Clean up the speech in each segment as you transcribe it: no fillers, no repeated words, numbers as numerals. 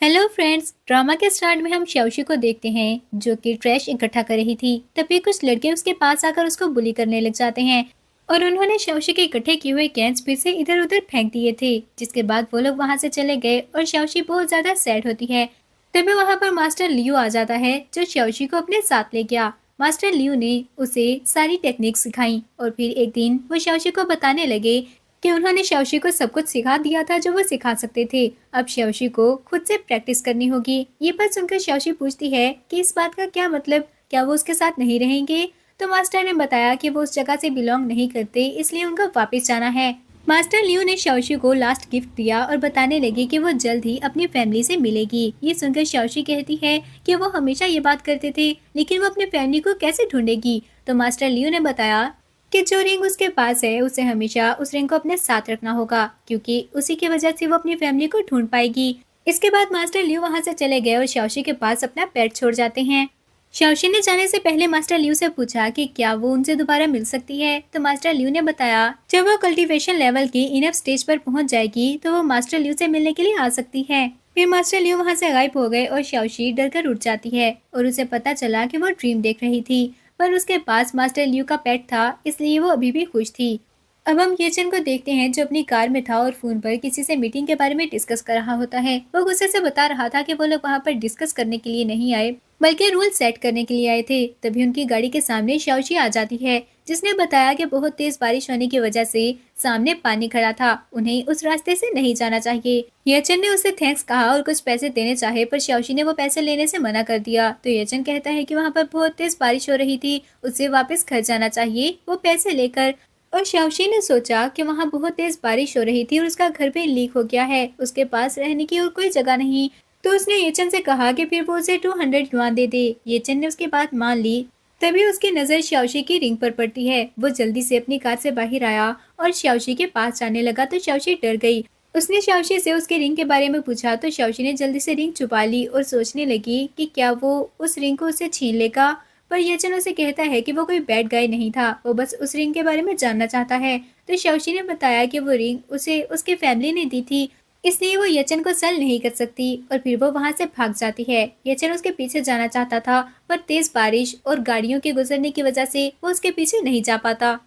Hello friends, drama के start में हम xiaoxi को देखते हैं जो कि ट्रैश इकट्ठा कर रही थी। तभी कुछ लड़के उसके पास आकर उसको बुली करने लग जाते हैं और उन्होंने xiaoxi के इकट्ठे किए हुए कैंस फिर से इधर उधर फेंक दिए थे, जिसके बाद वो लोग वहां से चले गए और xiaoxi बहुत ज्यादा सैड होती है। तभी वहां पर मास्टर लियो आ जाता है जो xiaoxi को अपने साथ ले गया। मास्टर लियो ने उसे सारी टेक्निक सिखाई और फिर एक दिन वो xiaoxi को बताने लगे कि उन्होंने xiaoxi को सब कुछ सिखा दिया था जो वो सिखा सकते थे। अब xiaoxi को खुद से प्रैक्टिस करनी होगी। ये बात सुनकर xiaoxi पूछती है कि इस बात का क्या मतलब, क्या वो उसके साथ नहीं रहेंगे? तो मास्टर ने बताया कि वो उस जगह से बिलोंग नहीं करते, इसलिए उनको वापस जाना है। मास्टर लियो ने xiaoxi को लास्ट गिफ्ट दिया और बताने लगी कि वो जल्द ही अपनी फैमिली से मिलेगी। ये सुनकर xiaoxi कहती है कि वो हमेशा ये बात करते थे, लेकिन वो अपनी फैमिली को कैसे ढूंढेगी? तो मास्टर लियो ने बताया कि जो रिंग उसके पास है उसे हमेशा उस रिंग को अपने साथ रखना होगा, क्योंकि उसी की वजह से वो अपनी फैमिली को ढूंढ पाएगी। इसके बाद मास्टर लियो वहां से चले गए और xiaoxi के पास अपना पेट छोड़ जाते हैं। xiaoxi ने जाने से पहले मास्टर लियो से पूछा कि क्या वो उनसे दोबारा मिल सकती है। तो मास्टर लियो ने बताया जब वो कल्टीवेशन लेवल की इनफ स्टेज पर पहुंच जाएगी तो वो मास्टर लियो से मिलने के लिए आ सकती है। फिर मास्टर लियो वहां से गायब हो गए और xiaoxi डर कर उठ जाती है और उसे पता चला कि वो ड्रीम देख रही थी, पर उसके पास मास्टर लियो का पेट था, इसलिए वो अभी भी खुश थी। अब हम येचन को देखते हैं जो अपनी कार में था और फोन पर किसी से मीटिंग के बारे में डिस्कस कर रहा होता है। वो गुस्से से बता रहा था कि वो लोग वहाँ पर डिस्कस करने के लिए नहीं आए, बल्कि रूल सेट करने के लिए आए थे। तभी उनकी गाड़ी के सामने xiaoxi आ जाती है, जिसने बताया कि बहुत तेज बारिश होने की वजह से सामने पानी खड़ा था, उन्हें उस रास्ते से नहीं जाना चाहिए। येचन ने उसे थैंक्स कहा और कुछ पैसे देने चाहे, पर xiaoxi ने वो पैसे लेने से मना कर दिया। तो येचन कहता है कि वहाँ पर बहुत तेज बारिश हो रही थी, उसे वापस घर जाना चाहिए वो पैसे लेकर। और xiaoxi ने सोचा कि वहाँ बहुत तेज बारिश हो रही थी और उसका घर भी लीक हो गया है, उसके पास रहने की और कोई जगह नहीं। तो उसने येचन से कहा कि फिर वो उसे 200 युआन दे दे। येचन ने उसकी बात मान ली। तभी उसकी नजर xiaoxi की रिंग पर पड़ती है। वो जल्दी से अपनी कार से बाहर आया और xiaoxi के पास जाने लगा तो xiaoxi डर गई। उसने xiaoxi से उसके रिंग के बारे में पूछा तो xiaoxi ने जल्दी से रिंग छुपा ली और सोचने लगी कि क्या वो उस रिंग को उससे छीन लेगा। पर येचन उसे कहता है कि वो कोई बैड गाय नहीं था, वो बस उस रिंग के बारे में जानना चाहता है। तो xiaoxi ने बताया कि वो रिंग उसे उसके फैमिली ने दी थी, इसलिए वो येचन को सेल नहीं कर सकती और फिर वो वहां से भाग जाती है। येचन उसके पीछे जाना चाहता था, पर तेज बारिश और गाड़ियों के गुजरने की वजह से वो उसके पीछे नहीं जा पाता।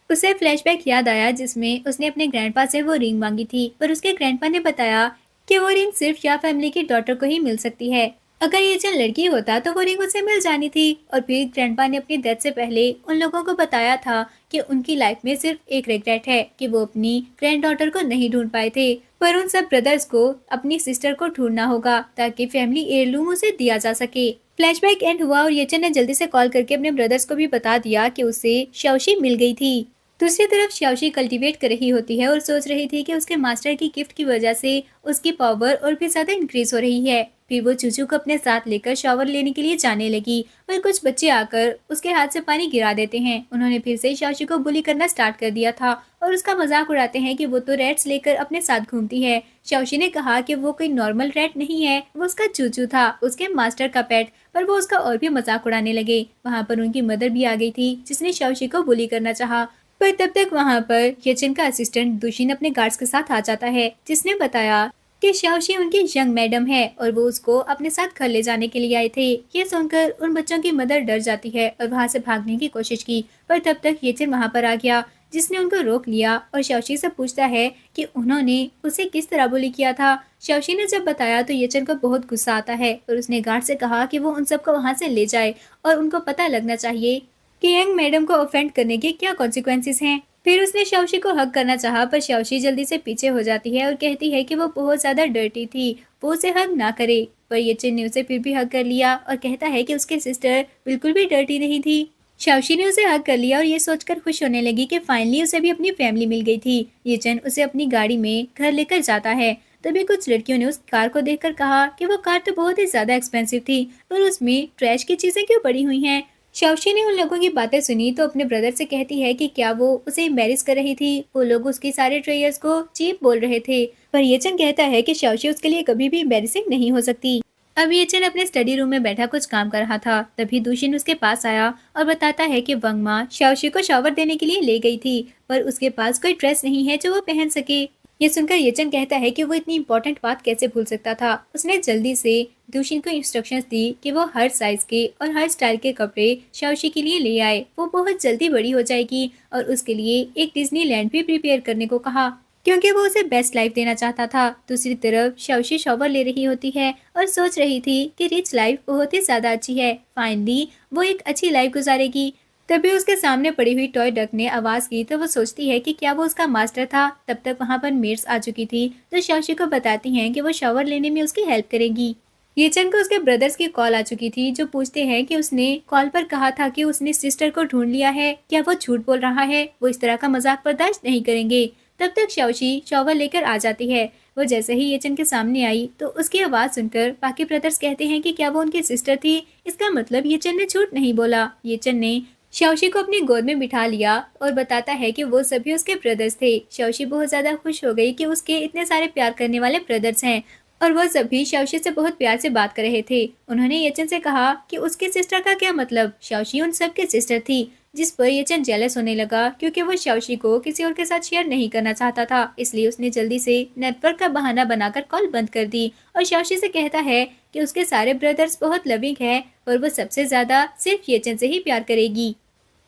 उसे फ्लैशबैक याद आया जिसमें उसने अपने ग्रैंडपा से वो रिंग मांगी थी, पर उसके ग्रैंडपा ने बताया कि वो रिंग सिर्फ या फैमिली की डॉटर को ही मिल सकती है। अगर ये जन लड़की होता तो वो रिंग उसे मिल जानी थी। और फिर ग्रैंडपा ने अपनी डेथ से पहले उन लोगों को बताया था कि उनकी लाइफ में सिर्फ एक रिग्रेट है कि वो अपनी ग्रैंड डॉटर को नहीं ढूंढ पाए थे, पर उन सब ब्रदर्स को अपनी सिस्टर को ढूंढना होगा ताकि फैमिली एयरलूम उसे दिया जा सके। फ्लैशबैक एंड हुआ और येचन ने जल्दी से कॉल करके अपने ब्रदर्स को भी बता दिया कि उसे xiaoxi मिल गई थी। दूसरी तरफ xiaoxi कल्टीवेट कर रही होती है और सोच रही थी कि उसके मास्टर की गिफ्ट की वजह से उसकी पावर और भी ज्यादा इंक्रीज हो रही है। फिर वो चूचू को अपने साथ लेकर शावर लेने के लिए जाने लगी, पर कुछ बच्चे आकर उसके हाथ से पानी गिरा देते हैं। उन्होंने फिर से xiaoxi को बुली करना स्टार्ट कर दिया था और उसका मजाक उड़ाते हैं कि वो तो रेट्स लेकर अपने साथ घूमती है। xiaoxi ने कहा कि वो कोई नॉर्मल रेट नहीं है, वो उसका चूचू था, उसके मास्टर का पेट। पर वो उसका और भी मजाक उड़ाने लगे। वहाँ पर उनकी मदर भी आ गई थी जिसने xiaoxi को बुली करना चाहा, पर तब तक वहाँ पर येचन का असिस्टेंट दुशिन अपने गार्ड्स के साथ आ जाता है, जिसने बताया कि xiaoxi उनकी यंग मैडम है और वो उसको अपने साथ घर ले जाने के लिए आए थे। ये सुनकर उन बच्चों की मदर डर जाती है और वहाँ से भागने की कोशिश की, पर तब तक येचन वहाँ पर आ गया, जिसने उनको रोक लिया और xiaoxi से पूछता है कि उन्होंने उसे किस तरह बुली किया था। xiaoxi ने जब बताया तो येचन को बहुत गुस्सा आता है और उसने गार्ड से कहा कि वो उन सबको वहाँ से ले जाए और उनको पता लगना चाहिए कि यंग मैडम को ऑफेंड करने के क्या कॉन्सिक्वेंसेस हैं। फिर उसने xiaoxi को हक करना चाहा, पर xiaoxi जल्दी से पीछे हो जाती है और कहती है कि वो बहुत ज्यादा डर्टी थी, वो उसे हक ना करे। पर येचन ने उसे फिर भी हक कर लिया और कहता है कि उसकी सिस्टर बिल्कुल भी डर्टी नहीं थी। xiaoxi ने उसे हक कर लिया और ये सोचकर खुश होने लगी कि फाइनली उसे भी अपनी फैमिली मिल गई थी। येचन उसे अपनी गाड़ी में घर लेकर जाता है। तभी कुछ लड़कियों ने उस कार को देखकर कहा कि वो कार तो बहुत ही ज्यादा एक्सपेंसिव थी, पर उसमें ट्रैश की चीजें क्यों पड़ी हुई हैं। xiaoxi ने उन लोगों की बातें सुनी तो अपने ब्रदर से कहती है कि क्या वो उसे एम्बेरस कर रही थी। वो लोग उसके सारे ट्रेयर्स को चीप बोल रहे थे, पर येचन कहता है कि xiaoxi उसके लिए कभी भी एम्बेरसिंग नहीं हो सकती। अब येचन अपने स्टडी रूम में बैठा कुछ काम कर रहा था, तभी दुशिन उसके पास आया और बताता है कि वंगमा xiaoxi को शावर देने के लिए ले गई थी, पर उसके पास कोई ड्रेस नहीं है जो वो पहन सके। ये सुनकर येचन कहता है कि वो इतनी इम्पोर्टेंट बात कैसे भूल सकता था। उसने जल्दी से दूशिन को इंस्ट्रक्शंस दी कि वो हर साइज के और हर स्टाइल के कपड़े शाओशी के लिए ले आए। वो बहुत जल्दी बड़ी हो जाएगी और उसके लिए एक डिज्नीलैंड भी प्रिपेयर करने को कहा, क्योंकि वो उसे बेस्ट लाइफ देना चाहता था। दूसरी तरफ शाओशी शॉवर ले रही होती है और सोच रही थी कि रिच लाइफ बहुत ही ज्यादा अच्छी है, फाइनली वो एक अच्छी लाइफ गुजारेगी। तभी उसके सामने पड़ी हुई टॉय डक ने आवाज की तो वो सोचती है कि क्या वो उसका मास्टर था। तब तक वहाँ पर मेड्स आ चुकी थी तो शाओशी को बताती हैं कि वो शॉवर लेने में उसकी हेल्प करेगी। येचन को उसके ब्रदर्स की कॉल आ चुकी थी जो पूछते हैं कि उसने कॉल पर कहा था कि उसने सिस्टर को ढूंढ लिया है, क्या वो झूठ बोल रहा है। वो इस तरह का मजाक बर्दाश्त नहीं करेंगे। तब तक शाओशी शॉवर लेकर आ जाती है। वो जैसे ही येचन के सामने आई तो उसकी आवाज सुनकर बाकी ब्रदर्स कहते हैं कि क्या वो उनकी सिस्टर थी। इसका मतलब येचन ने झूठ नहीं बोला। येचन ने शाओशी को अपनी गोद में बिठा लिया और बताता है कि वो सभी उसके ब्रदर्स थे। शाओशी बहुत ज्यादा खुश हो गई कि उसके इतने सारे प्यार करने वाले ब्रदर्स हैं और वो सभी शाओशी से बहुत प्यार से बात कर रहे थे। उन्होंने येचन से कहा कि उसकी सिस्टर का क्या मतलब, शाओशी उन सब की सिस्टर थी। जिस पर येचन जेलस होने लगा क्योंकि वो शाओशी को किसी और के साथ शेयर नहीं करना चाहता था। इसलिए उसने जल्दी से नेटवर्क का बहाना बनाकर कॉल बंद कर दी और शाओशी से कहता है कि उसके सारे ब्रदर्स बहुत लविंग है और वो सबसे ज्यादा सिर्फ येचन से ही प्यार करेगी।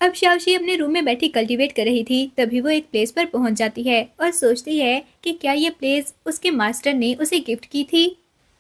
अब शाओशी अपने रूम में बैठी कल्टीवेट कर रही थी। तभी वो एक प्लेस पर पहुंच जाती है और सोचती है कि क्या ये प्लेस उसके मास्टर ने उसे गिफ्ट की थी।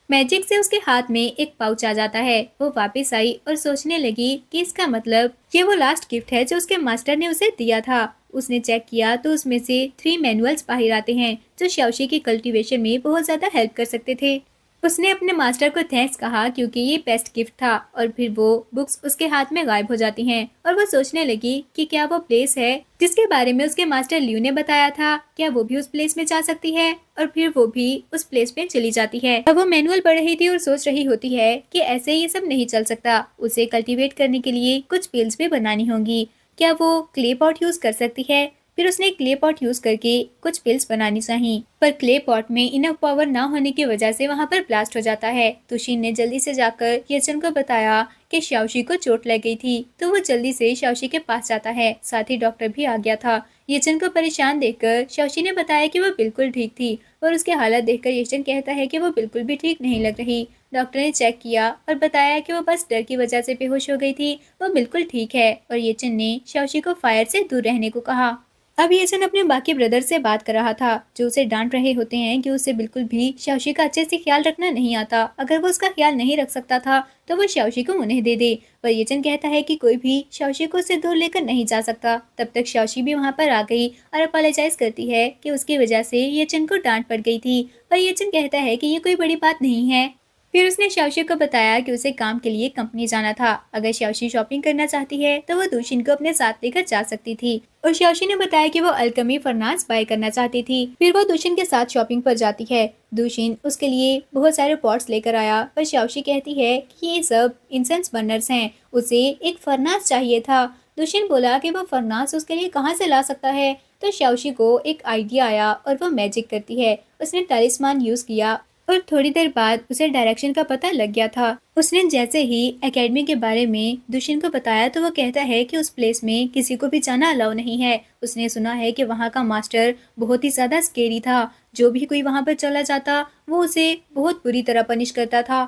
मैजिक से उसके हाथ में एक पाउच आ जाता है। वो वापस आई और सोचने लगी कि इसका मतलब ये वो लास्ट गिफ्ट है जो उसके मास्टर ने उसे दिया था। उसने चेक किया तो उसमें से 3 मैनुअल्स बाहर आते हैं जो शाओशी की कल्टीवेशन में बहुत ज्यादा हेल्प कर सकते थे। उसने अपने मास्टर को थैंक्स कहा क्योंकि ये बेस्ट गिफ्ट था और फिर वो बुक्स उसके हाथ में गायब हो जाती हैं और वो सोचने लगी कि क्या वो प्लेस है जिसके बारे में उसके मास्टर लियू ने बताया था, क्या वो भी उस प्लेस में जा सकती है। और फिर वो भी उस प्लेस में चली जाती है। अब वो मैनुअल पढ़ रही थी और सोच रही होती है कि ऐसे ये सब नहीं चल सकता, उसे कल्टीवेट करने के लिए कुछ पिल्स भी बनानी होंगी। क्या वो क्ले पॉट यूज कर सकती है। फिर उसने क्ले पॉट यूज करके कुछ पिल्स बनानी चाहिए, पर क्ले पॉट में इनफ पावर ना होने की वजह से वहाँ पर ब्लास्ट हो जाता है। तुशिन ने जल्दी से जाकर येचन को बताया कि शाओशी को चोट लग गई थी तो वो जल्दी से शाओशी के पास जाता है। साथ ही डॉक्टर भी आ गया था। येचन को परेशान देखकर शाओशी ने बताया कि वो बिल्कुल ठीक थी और उसकी हालत देखकर येचन कहता है कि वो बिल्कुल भी ठीक नहीं लग रही। डॉक्टर ने चेक किया और बताया कि वो बस डर की वजह से बेहोश हो गई थी, वो बिल्कुल ठीक है। और येचन ने शाओशी को फायर से दूर रहने को कहा। अब येचन अपने बाकी ब्रदर से बात कर रहा था जो उसे डांट रहे होते हैं कि उसे बिल्कुल भी शाओशी का अच्छे से ख्याल रखना नहीं आता। अगर वो उसका ख्याल नहीं रख सकता था तो वो शाओशी को उन्हें दे दे। पर येचन कहता है कि कोई भी शाओशी को उससे दूर लेकर नहीं जा सकता। तब तक शाओशी भी वहाँ पर आ गई और अपोलोजाइज करती है कि उसकी वजह से येचन को डांट पड़ गई थी। पर येचन कहता है कि ये कोई बड़ी बात नहीं है। फिर उसने शाओशी को बताया कि उसे काम के लिए कंपनी जाना था। अगर शाओशी शॉपिंग करना चाहती है तो वो दूशिन को अपने साथ लेकर जा सकती थी। और शाओशी ने बताया कि वो अल्केमी फर्नास बाय करना चाहती थी। फिर वो दूशिन के साथ शॉपिंग पर जाती है। दूशिन उसके लिए बहुत सारे पॉट्स लेकर आया पर शाओशी कहती है कि ये सब इंसेंस बर्नर्स हैं, उसे एक फर्नास चाहिए था। दूशिन बोला कि वो फर्नास उसके लिए कहाँ से ला सकता है। तो शाओशी को एक आइडिया आया और वो मैजिक करती है। उसने टैलिस्मान यूज किया और थोड़ी देर बाद उसे डायरेक्शन का पता लग गया था। उसने जैसे ही एकेडमी के बारे में दुशिन को बताया तो वो कहता है कि उस प्लेस में किसी को भी जाना अलाउ नहीं है। उसने सुना है कि वहाँ का मास्टर बहुत ही ज्यादा स्केरी था, जो भी कोई वहाँ पर चला जाता वो उसे बहुत बुरी तरह पनिश करता था।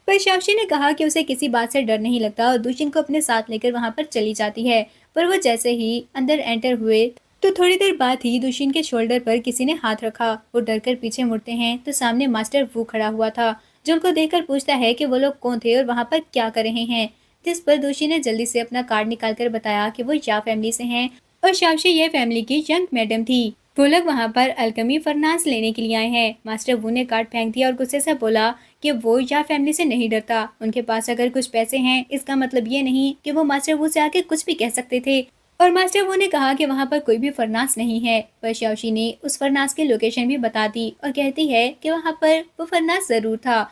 पर शाओशी ने कहा कि उसे किसी बात से डर नहीं लगता और दुशिन को अपने साथ लेकर वहाँ पर चली जाती है। पर वो जैसे ही अंदर एंटर हुए तो थोड़ी देर बाद ही दुशिन के शोल्डर पर किसी ने हाथ रखा। वो डरकर पीछे मुड़ते हैं तो सामने मास्टर वू खड़ा हुआ था जो उनको देखकर पूछता है कि वो लोग कौन थे और वहाँ पर क्या कर रहे हैं। जिस पर दुशी ने जल्दी से अपना कार्ड निकालकर बताया कि वो या फैमिली से हैं और शाओशी ये फैमिली की यंग मैडम थी। वो लोग वहाँ पर अल्केमी फर्नास लेने के लिए आए हैं। मास्टर वू ने कार्ड फेंक दिया और गुस्से से बोला कि वो या फैमिली से नहीं डरता। उनके पास अगर कुछ पैसे हैं इसका मतलब ये नहीं कि वो मास्टर वू से आके कुछ भी कह सकते थे। और मास्टर वो ने कहा कि वहाँ पर कोई भी फरनास नहीं है। पर शाओशी ने उस फरनास की लोकेशन भी बता दी और कहती है कि वहाँ पर वो फरनास जरूर था।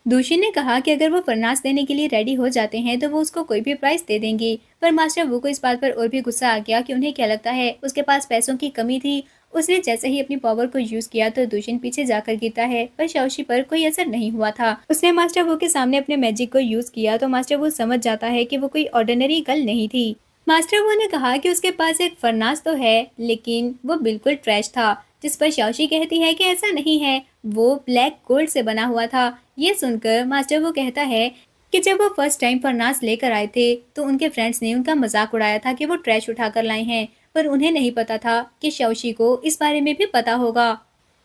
दूशी ने कहा कि अगर वो फरनास देने के लिए रेडी हो जाते हैं तो वो उसको कोई भी प्राइस दे देंगे। पर मास्टर वो को इस बात पर और भी गुस्सा आ गया कि उन्हें क्या लगता है उसके पास पैसों की कमी थी। उसने जैसे ही अपनी पावर को यूज किया तो दूशिन पीछे जाकर गिरता है पर शाओशी पर कोई असर नहीं हुआ था। उसने मास्टर वो के सामने अपने मैजिक को यूज किया तो मास्टर वो समझ जाता है कि वो कोई ऑर्डिनरी गर्ल नहीं थी। मास्टर वो ने कहा कि उसके पास एक फरनास तो है, लेकिन वो बिल्कुल ट्रैश था। जिस पर शाओशी कहती है कि ऐसा नहीं है, वो ब्लैक गोल्ड से बना हुआ था। ये सुनकर मास्टर वो कहता है कि जब वो फर्स्ट टाइम फरनास लेकर आए थे तो उनके फ्रेंड्स ने उनका मजाक उड़ाया था कि वो ट्रैश उठाकर लाए हैं, पर उन्हें नहीं पता था कि शाओशी को इस बारे में भी पता होगा।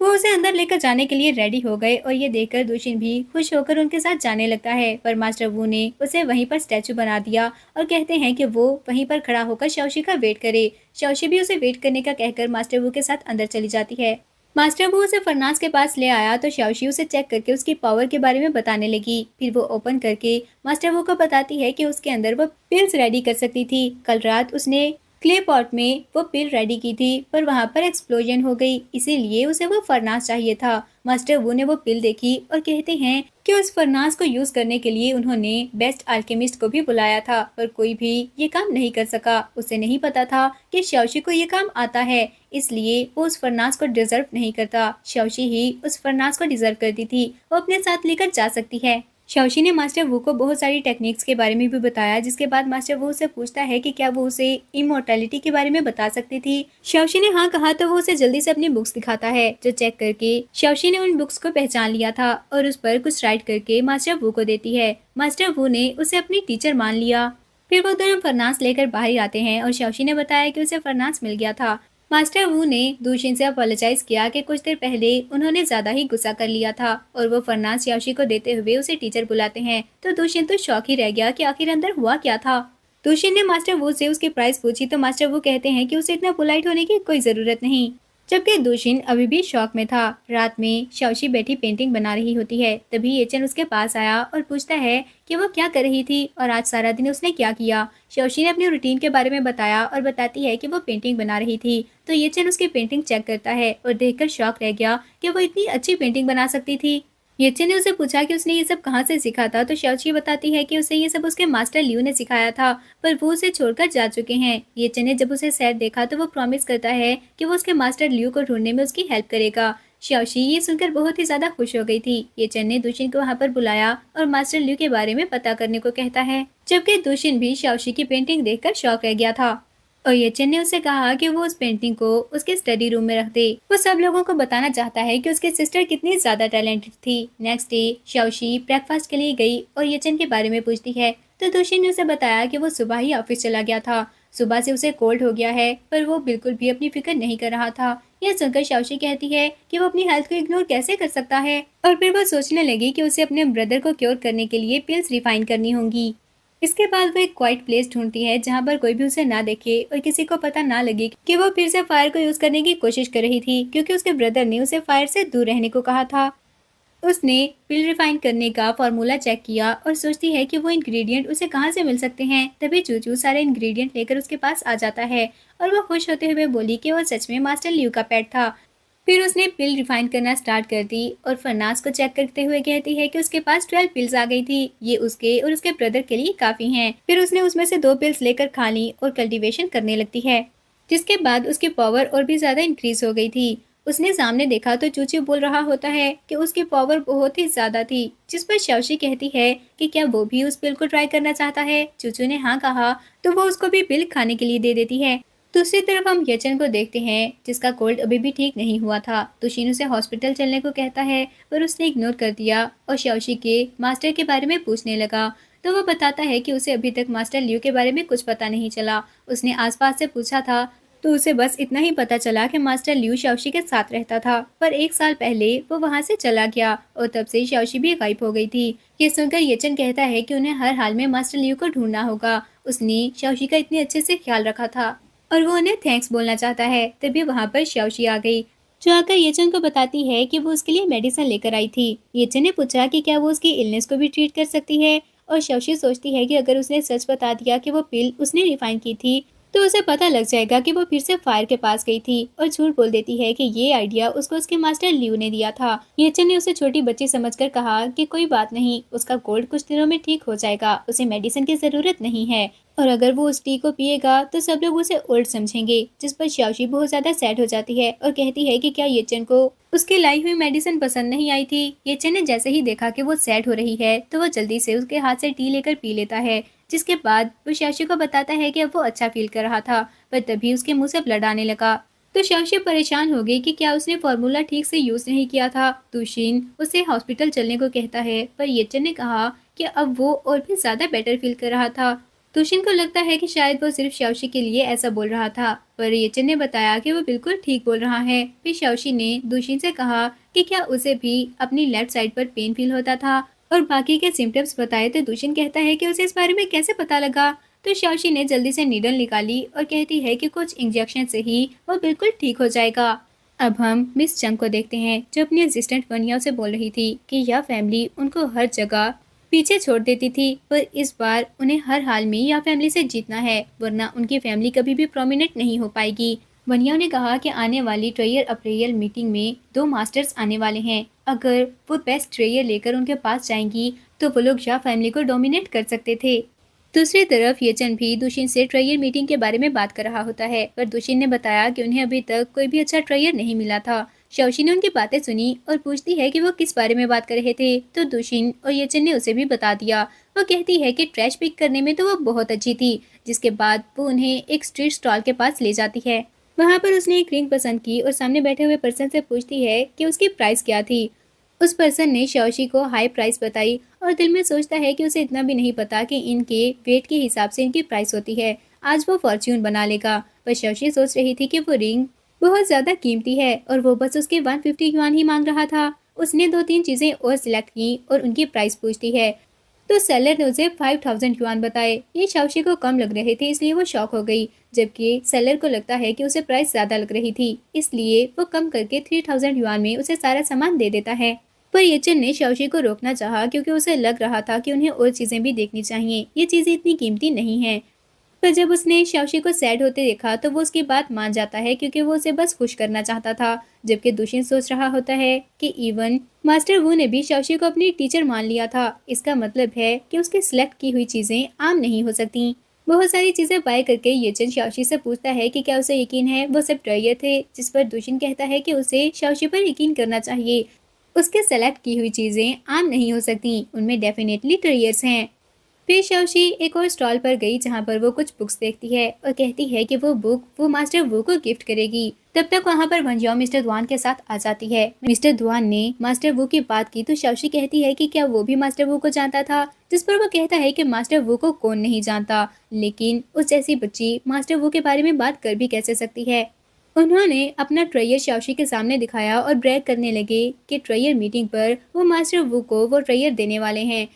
वो उसे अंदर लेकर जाने के लिए रेडी हो गए और ये देखकर दूशिन भी खुश होकर उनके साथ जाने लगता है, पर मास्टर वू ने उसे वहीं पर स्टैचू बना दिया और कहते हैं कि वो वहीं पर खड़ा होकर शाओशी का वेट करे। शाओशी भी उसे वेट करने का कहकर मास्टर वू के साथ अंदर चली जाती है। मास्टर वो उसे फरनास के पास ले आया तो शाओशी उसे चेक करके उसकी पावर के बारे में बताने लगी। फिर वो ओपन करके मास्टर वो को बताती है कि उसके अंदर वो पिल्स रेडी कर सकती थी। कल रात उसने क्ले पॉट में वो पिल रेडी की थी, पर वहां पर एक्सप्लोजन हो गई, इसीलिए उसे वो फरनास चाहिए था। मास्टर वो ने वो पिल देखी और कहते हैं कि उस फरनास को यूज करने के लिए उन्होंने बेस्ट अल्केमिस्ट को भी बुलाया था, पर कोई भी ये काम नहीं कर सका। उसे नहीं पता था कि शाओशी को ये काम आता है, इसलिए वो उस फरनास को डिजर्व नहीं करता। शाओशी ही उस फरनास को डिजर्व करती थी, वो अपने साथ लेकर जा सकती है। शाओशी ने मास्टर वू को बहुत सारी टेक्निक्स के बारे में भी बताया, जिसके बाद मास्टर वू से पूछता है कि क्या वो उसे इमोर्टैलिटी के बारे में बता सकती थी। शाओशी ने हाँ कहा तो वो उसे जल्दी से अपनी बुक्स दिखाता है, जो चेक करके शाओशी ने उन बुक्स को पहचान लिया था और उस पर कुछ राइट करके मास्टर वू को देती है। मास्टर वू ने उसे अपनी टीचर मान लिया। फिर वो दोनों फरनास लेकर बाहर आते हैं और शाओशी ने बताया कि उसे फरनास मिल गया था। मास्टर वू ने दूशिन से अपोलोजाइज किया कि कुछ देर पहले उन्होंने ज्यादा ही गुस्सा कर लिया था, और वो फरनास याशी को देते हुए उसे टीचर बुलाते हैं। तो दूशिन तो शौक ही रह गया कि आखिर अंदर हुआ क्या था। दूशिन ने मास्टर वू से उसकी प्राइस पूछी तो मास्टर वू कहते हैं कि उसे इतना पोलाइट होने की कोई जरूरत नहीं, जबकि दूशिन अभी भी शौक में था। रात में शाओशी बैठी पेंटिंग बना रही होती है, तभी येचन उसके पास आया और पूछता है कि वो क्या कर रही थी और आज सारा दिन उसने क्या किया। शाओशी ने अपने रूटीन के बारे में बताया और बताती है कि वो पेंटिंग बना रही थी। तो येचन उसकी पेंटिंग चेक करता है और देखकर शॉक रह गया कि वो इतनी अच्छी पेंटिंग बना सकती थी। येचन ने उसे पूछा कि उसने ये सब कहाँ से सीखा था, तो शाओशी बताती है कि उसे ये सब उसके मास्टर लियू ने सिखाया था, पर वो उसे छोड़कर जा चुके हैं। येचन ने जब उसे सैड देखा तो वो प्रॉमिस करता है कि वो उसके मास्टर लियू को ढूंढने में उसकी हेल्प करेगा। शाओशी ये सुनकर बहुत ही ज्यादा खुश हो गई थी। येचन ने दूशिन को वहाँ पर बुलाया और मास्टर लियू के बारे में पता करने को कहता है, जबकि दूशिन भी शाओशी की पेंटिंग देखकर शॉक रह गया था। और येचन ने उसे कहा कि वो उस पेंटिंग को उसके स्टडी रूम में रख दे। वो सब लोगों को बताना चाहता है कि उसकी सिस्टर कितनी ज्यादा टैलेंटेड थी। नेक्स्ट डे शाओशी ब्रेकफास्ट के लिए गई और येचन के बारे में पूछती है, तो दूशिन ने उसे बताया कि वो सुबह ही ऑफिस चला गया था। सुबह से उसे कोल्ड हो गया है, पर वो बिल्कुल भी अपनी फिक्र नहीं कर रहा था। यह सुनकर शाओशी कहती है कि वो अपनी हेल्थ को इग्नोर कैसे कर सकता है, और फिर वो सोचने लगी कि उसे अपने ब्रदर को क्योर करने के लिए पिल्स रिफाइन करनी होंगी। इसके बाद वो एक क्वाइट प्लेस ढूंढती है जहाँ पर कोई भी उसे ना देखे और किसी को पता ना लगे कि वो फिर से फायर को यूज करने की कोशिश कर रही थी, क्योंकि उसके ब्रदर ने उसे फायर से दूर रहने को कहा था। उसने पिल रिफाइन करने का फॉर्मूला चेक किया और सोचती है कि वो इंग्रेडिएंट उसे कहाँ से मिल सकते हैं। तभी चूचू सारे इंग्रेडिएंट लेकर उसके पास आ जाता है और वो खुश होते हुए बोली कि वो सच में मास्टर लियू का पेट था। फिर उसने पिल रिफाइन करना स्टार्ट कर दी और फरनास को चेक करते हुए कहती है कि उसके पास 12 पिल्स आ गई थी। ये उसके और उसके ब्रदर के लिए काफी हैं। फिर उसने उसमें से 2 पिल्स लेकर खा ली और कल्टीवेशन करने लगती है, जिसके बाद उसकी पावर और भी ज्यादा इंक्रीज हो गई थी। उसने सामने देखा तो चूचू बोल रहा होता है कि उसकी पावर बहुत ही ज्यादा थी, जिस पर शाओशी कहती है कि क्या वो भी उस पिल को ट्राई करना चाहता है। चूचू ने हाँ कहा तो वो उसको भी पिल खाने के लिए दे देती है। दूसरी तरफ हम येचन को देखते हैं, जिसका कोल्ड अभी भी ठीक नहीं हुआ था। तो शीन उसे हॉस्पिटल चलने को कहता है, पर उसने इग्नोर कर दिया और शाओशी के मास्टर के बारे में पूछने लगा। तो वो बताता है कि उसे अभी तक मास्टर लियू के बारे में कुछ पता नहीं चला। उसने आसपास से पूछा था तो उसे बस इतना ही पता चला कि मास्टर लियू शाओशी के साथ रहता था, पर 1 साल पहले वो वहाँ से चला गया और तब से शाओशी भी गायब हो गई थी। ये सुनकर येचन कहता है कि उन्हें हर हाल में मास्टर लियू को ढूंढना होगा। उसने शाओशी का इतने अच्छे से ख्याल रखा था और वो उन्हें थैंक्स बोलना चाहता है। तभी वहाँ पर शाओशी आ गई, जो आकर येचन को बताती है कि वो उसके लिए मेडिसिन लेकर आई थी। येचन ने पूछा कि क्या वो उसकी इलनेस को भी ट्रीट कर सकती है, और शाओशी सोचती है कि अगर उसने सच बता दिया कि वो पिल उसने रिफाइन की थी तो उसे पता लग जाएगा कि वो फिर से फायर के पास गई थी, और झूठ बोल देती है कि ये आइडिया उसको उसके मास्टर लियू ने दिया था। येचन ने उसे छोटी बच्ची समझकर कहा कि कोई बात नहीं, उसका कोल्ड कुछ दिनों में ठीक हो जाएगा, उसे मेडिसिन की जरूरत नहीं है, और अगर वो उस टी को पिएगा तो सब लोग उसे ओल्ड समझेंगे। जिस पर शाओशी बहुत ज्यादा सैड हो जाती है और कहती है कि क्या येचन को उसकी लाई हुई मेडिसिन पसंद नहीं आई थी। येचन ने जैसे ही देखा कि वो सैड हो रही है तो वो जल्दी से उसके हाथ से टी लेकर पी लेता है, जिसके बाद वो शाओशी को बताता है कि अब वो अच्छा फील कर रहा था, पर तभी उसके मुंह से ब्लड आने लगा। तो शाओशी परेशान हो गई कि क्या उसने फॉर्मूला ठीक से यूज नहीं किया था। तुशिन उसे हॉस्पिटल चलने को कहता है, पर येचन ने कहा कि अब वो और भी ज्यादा बेटर फील कर रहा था। तुशिन को लगता है कि शायद वो सिर्फ शाओशी के लिए ऐसा बोल रहा था, पर येचन ने बताया कि वो बिल्कुल ठीक बोल रहा है। फिर शाओशी ने दुशिन से कहा कि क्या उसे भी अपनी लेफ्ट साइड पर पेन फील होता था और बाकी के सिम्टम्स बताए। तो दुशिन कहता है कि उसे इस बारे में कैसे पता लगा। तो शाओशी ने जल्दी से नीडल निकाली और कहती है कि कुछ इंजेक्शन से ही वो बिल्कुल ठीक हो जाएगा। अब हम मिस चंग को देखते हैं, जो अपनी असिस्टेंट वनिया से बोल रही थी कि यह फैमिली उनको हर जगह पीछे छोड़ देती थी, पर इस बार उन्हें हर हाल में यह फैमिली से जीतना है, वरना उनकी फैमिली कभी भी प्रोमिनेंट नहीं हो पाएगी। वनिया ने कहा कि आने वाली ट्रेयर अप्रेयल मीटिंग में 2 मास्टर्स आने वाले हैं। अगर वो बेस्ट ट्रेयर लेकर उनके पास जाएंगी तो वो लोग या फैमिली को डोमिनेट कर सकते थे। दूसरी तरफ येचन भी दुशिन से ट्रेयर मीटिंग के बारे में बात कर रहा होता है, पर दुशिन ने बताया कि उन्हें अभी तक कोई भी अच्छा ट्रेयर नहीं मिला था। शाओशी ने उनकी बातें सुनी और पूछती है कि वो किस बारे में बात कर रहे थे, तो दुशिन और येचन ने उसे भी बता दिया। वो कहती है कि ट्रैश पिक करने में तो वो बहुत अच्छी थी, जिसके बाद वो उन्हें एक स्ट्रीट स्टॉल के पास ले जाती है। वहां पर उसने एक रिंग पसंद की और सामने बैठे हुए पर्सन से पूछती है कि उसकी प्राइस क्या थी। उस पर्सन ने शाओशी को हाई प्राइस बताई और दिल में सोचता है कि उसे इतना भी नहीं पता कि इनके वेट के हिसाब से इनकी प्राइस होती है। आज वो फॉर्च्यून बना लेगा। पर शाओशी सोच रही थी कि वो रिंग बहुत ज्यादा कीमती है और वो बस उसके 150 युआन ही मांग रहा था। उसने 2-3 चीजें और सिलेक्ट की और उनकी प्राइस पूछती है, तो सेलर ने उसे 5000 युआन बताए। ये शाओशी को कम लग रहे थे, इसलिए वो शॉक हो गई, जबकि सेलर को लगता है कि उसे प्राइस ज्यादा लग रही थी, इसलिए वो कम करके 3000 युआन में उसे सारा सामान दे देता है। पर येचन ने शाओशी को रोकना चाहा, क्योंकि उसे लग रहा था कि उन्हें और चीजें भी देखनी चाहिए, ये चीजें इतनी कीमती नहीं है। पर जब उसने शाओशी को सैड होते देखा तो वो उसकी बात मान जाता है, क्योंकि वो उसे बस खुश करना चाहता था। जबकि दुशिन सोच रहा होता है कि इवन मास्टर वू ने भी शाओशी को अपनी टीचर मान लिया था। इसका मतलब है कि उसकी सिलेक्ट की हुई चीजें आम नहीं हो सकती। बहुत सारी चीजें बाय करके येचन शाओशी से पूछता है कि क्या उसे यकीन है वो सब ट्रेयर थे, जिस पर दुशिन कहता है कि उसे शाओशी पर यकीन करना चाहिए। उसके सेलेक्ट की हुई चीजें आम नहीं हो सकती, उनमें डेफिनेटली ट्रेयर्स हैं। फिर शाओशी एक और स्टॉल पर गई, जहाँ पर वो कुछ बुक्स देखती है और कहती है कि वो बुक वो मास्टर वू को गिफ्ट करेगी। तब तक वहाँ पर वंजियाओ मिस्टर दुआन के साथ आ जाती है। मिस्टर दुआन ने मास्टर वू की बात की तो शाओशी कहती है कि क्या वो भी मास्टर वू को जानता था, जिस पर वो कहता है कि मास्टर वू को कौन नहीं जानता, लेकिन उस जैसी बच्ची मास्टर वू के बारे में बात कर भी कैसे सकती है। उन्होंने अपना ट्रेयर शाओशी के सामने दिखाया और ब्रैग करने लगे कि ट्रेयर मीटिंग पर वो मास्टर वू को वो ट्रेयर देने वाले हैं।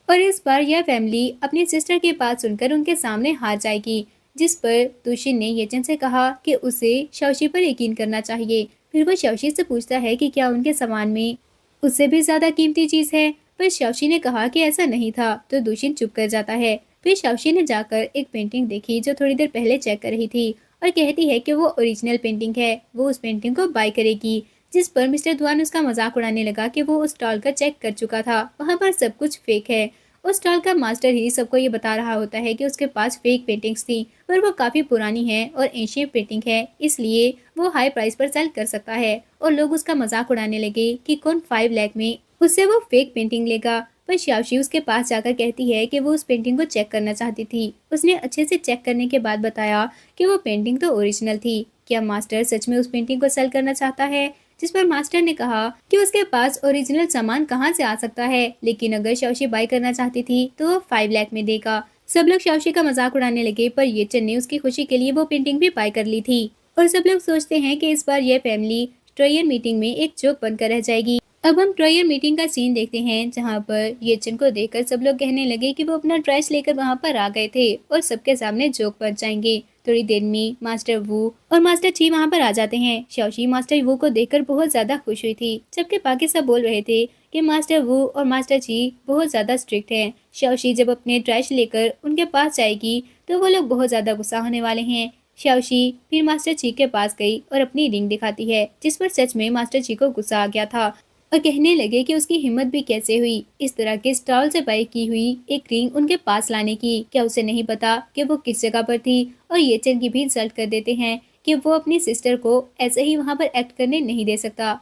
और इस बार यह फैमिली अपनी सिस्टर की बात सुनकर उनके सामने हार जाएगी, जिस पर दुशिन ने येचन से कहा कि उसे शाओशी पर यकीन करना चाहिए। फिर वो शाओशी से पूछता है कि क्या उनके सामान में उससे भी ज्यादा कीमती चीज है, पर शाओशी ने कहा कि ऐसा नहीं था, तो दुशिन चुप कर जाता है। फिर शाओशी ने जाकर एक पेंटिंग देखी जो थोड़ी देर पहले चेक कर रही थी और कहती है कि वो ओरिजिनल पेंटिंग है, वो उस पेंटिंग को बाय करेगी। जिस पर मिस्टर दुआन उसका मजाक उड़ाने लगा कि वो उस स्टॉल का चेक कर चुका था, वहाँ पर सब कुछ फेक है। उस स्टॉल का मास्टर ही सबको ये बता रहा होता है कि उसके पास फेक पेंटिंग्स थी, पर वो काफी पुरानी है और एंशियंट पेंटिंग है, इसलिए वो हाई प्राइस पर सेल कर सकता है। और लोग उसका मजाक उड़ाने लगे कि कौन 5 लाख में उससे वो फेक पेंटिंग लेगा। पर शाओशी उसके पास जाकर कहती है कि वो उस पेंटिंग को चेक करना चाहती थी। उसने अच्छे से चेक करने के बाद बताया कि वो पेंटिंग तो ओरिजिनल थी। क्या मास्टर सच में उस पेंटिंग को सेल करना चाहता है? जिस पर मास्टर ने कहा कि उसके पास ओरिजिनल सामान कहाँ से आ सकता है, लेकिन अगर शाओशी बाय करना चाहती थी तो वो 5 लाख में देगा। सब लोग शाओशी का मजाक उड़ाने लगे, पर येचन ने उसकी खुशी के लिए वो पेंटिंग भी बाय कर ली थी। और सब लोग सोचते हैं कि इस बार यह फैमिली ट्रेयर मीटिंग में एक जोक बनकर रह जाएगी। अब हम ट्रेयर मीटिंग का सीन देखते हैं, जहाँ पर येचन को देखकर सब लोग कहने लगे कि वो अपना ट्रैश लेकर वहाँ पर आ गए थे और सबके सामने जोक बन जाएंगे। थोड़ी देर में मास्टर वू और मास्टर ची वहाँ पर आ जाते हैं। शाओशी मास्टर वू को देखकर बहुत ज्यादा खुश हुई थी, जबकि बाकी सब बोल रहे थे कि मास्टर वू और मास्टर ची बहुत ज्यादा स्ट्रिक्ट हैं। शाओशी जब अपने ट्रैश लेकर उनके पास जाएगी तो वो लोग बहुत ज्यादा गुस्सा होने वाले हैं। शाओशी फिर मास्टर ची के पास गई और अपनी रिंग दिखाती है, जिस पर सच में मास्टर ची को गुस्सा आ गया था और कहने लगे कि उसकी हिम्मत भी कैसे हुई इस तरह के स्टॉल से बाय की हुई एक रिंग उनके पास लाने की। क्या उसे नहीं पता कि वो किस जगह पर थी? और येचन की भी इंसल्ट कर देते हैं कि वो अपनी सिस्टर को ऐसे ही वहाँ पर एक्ट करने नहीं दे सकता।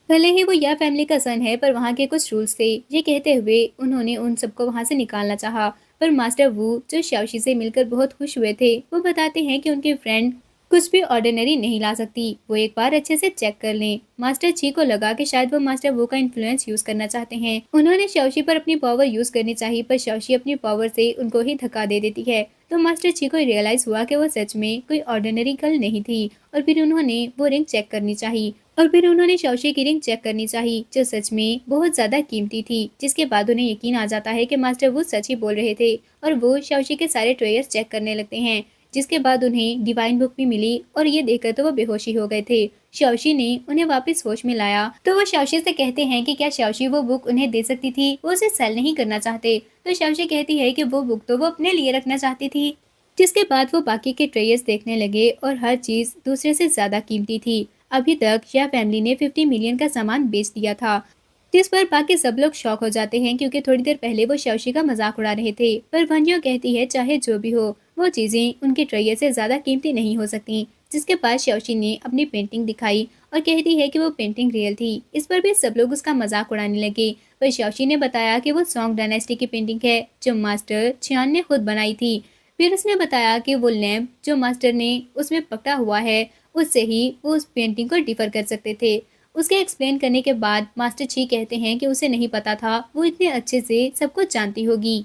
भले ही वो यह फैमिली का सन है, पर वहाँ के कुछ रूल्स थे। ये कहते हुए उन्होंने उन सबको वहाँ से निकालना चाहा, पर मास्टर वू जो शाओशी से मिलकर बहुत खुश हुए थे, वो बताते हैं कि उनके फ्रेंड कुछ भी ऑर्डिनरी नहीं ला सकती, वो एक बार अच्छे से चेक कर लें। मास्टर ची को लगा कि शायद वो मास्टर वू का इन्फ्लुएंस यूज करना चाहते हैं। उन्होंने शाओशी पर अपनी पावर यूज करनी चाहिए, पर शाओशी अपनी पावर से उनको ही धक्का दे देती है। तो मास्टर ची को रियलाइज हुआ कि वो सच में कोई ऑर्डिनरी गर्ल नहीं थी, और फिर उन्होंने वो रिंग चेक करनी चाहिए। और फिर उन्होंने शाओशी की रिंग चेक करनी चाहिए, जो सच में बहुत ज्यादा कीमती थी। जिसके बाद उन्हें यकीन आ जाता है कि मास्टर वू सच ही बोल रहे थे, और वो शाओशी के सारे ट्रेयर्स चेक करने लगते हैं। जिसके बाद उन्हें डिवाइन बुक भी मिली, और ये देखकर तो वो बेहोशी हो गए थे। शाओशी ने उन्हें वापस होश में लाया, तो वो शाओशी से कहते हैं कि क्या शाओशी वो बुक उन्हें दे सकती थी, वो उसे सेल नहीं करना चाहते। तो शाओशी कहती है कि वो बुक तो वो अपने लिए रखना चाहती थी। जिसके बाद वो बाकी के ट्रेयर्स देखने लगे, और हर चीज दूसरे से ज्यादा कीमती थी। अभी तक या फैमिली ने 50 मिलियन का सामान बेच दिया था, जिस पर बाकी सब लोग शॉक हो जाते हैं, क्योंकि थोड़ी देर पहले वो शाओशी का मजाक उड़ा रहे थे। पर वंजियो कहती है चाहे जो भी हो, वो चीजें उनके ट्रेयर से ज्यादा कीमती नहीं हो सकती। जिसके बाद शाओशी ने अपनी पेंटिंग दिखाई और कहती है कि वो पेंटिंग रियल थी। इस पर भी सब लोग उसका मजाक उड़ाने लगे। पर शाओशी ने बताया कि वो सॉन्ग डायनेस्टी की पेंटिंग है, जो मास्टर चियान ने खुद बनाई थी। फिर उसने बताया कि वो लैम्प जो मास्टर ने उसमें पकड़ा हुआ है, उससे ही वो उस पेंटिंग को डिफर कर सकते थे। उसके एक्सप्लेन करने के बाद मास्टर ची कहते हैं कि उसे नहीं पता था वो इतने अच्छे से सब कुछ जानती होगी।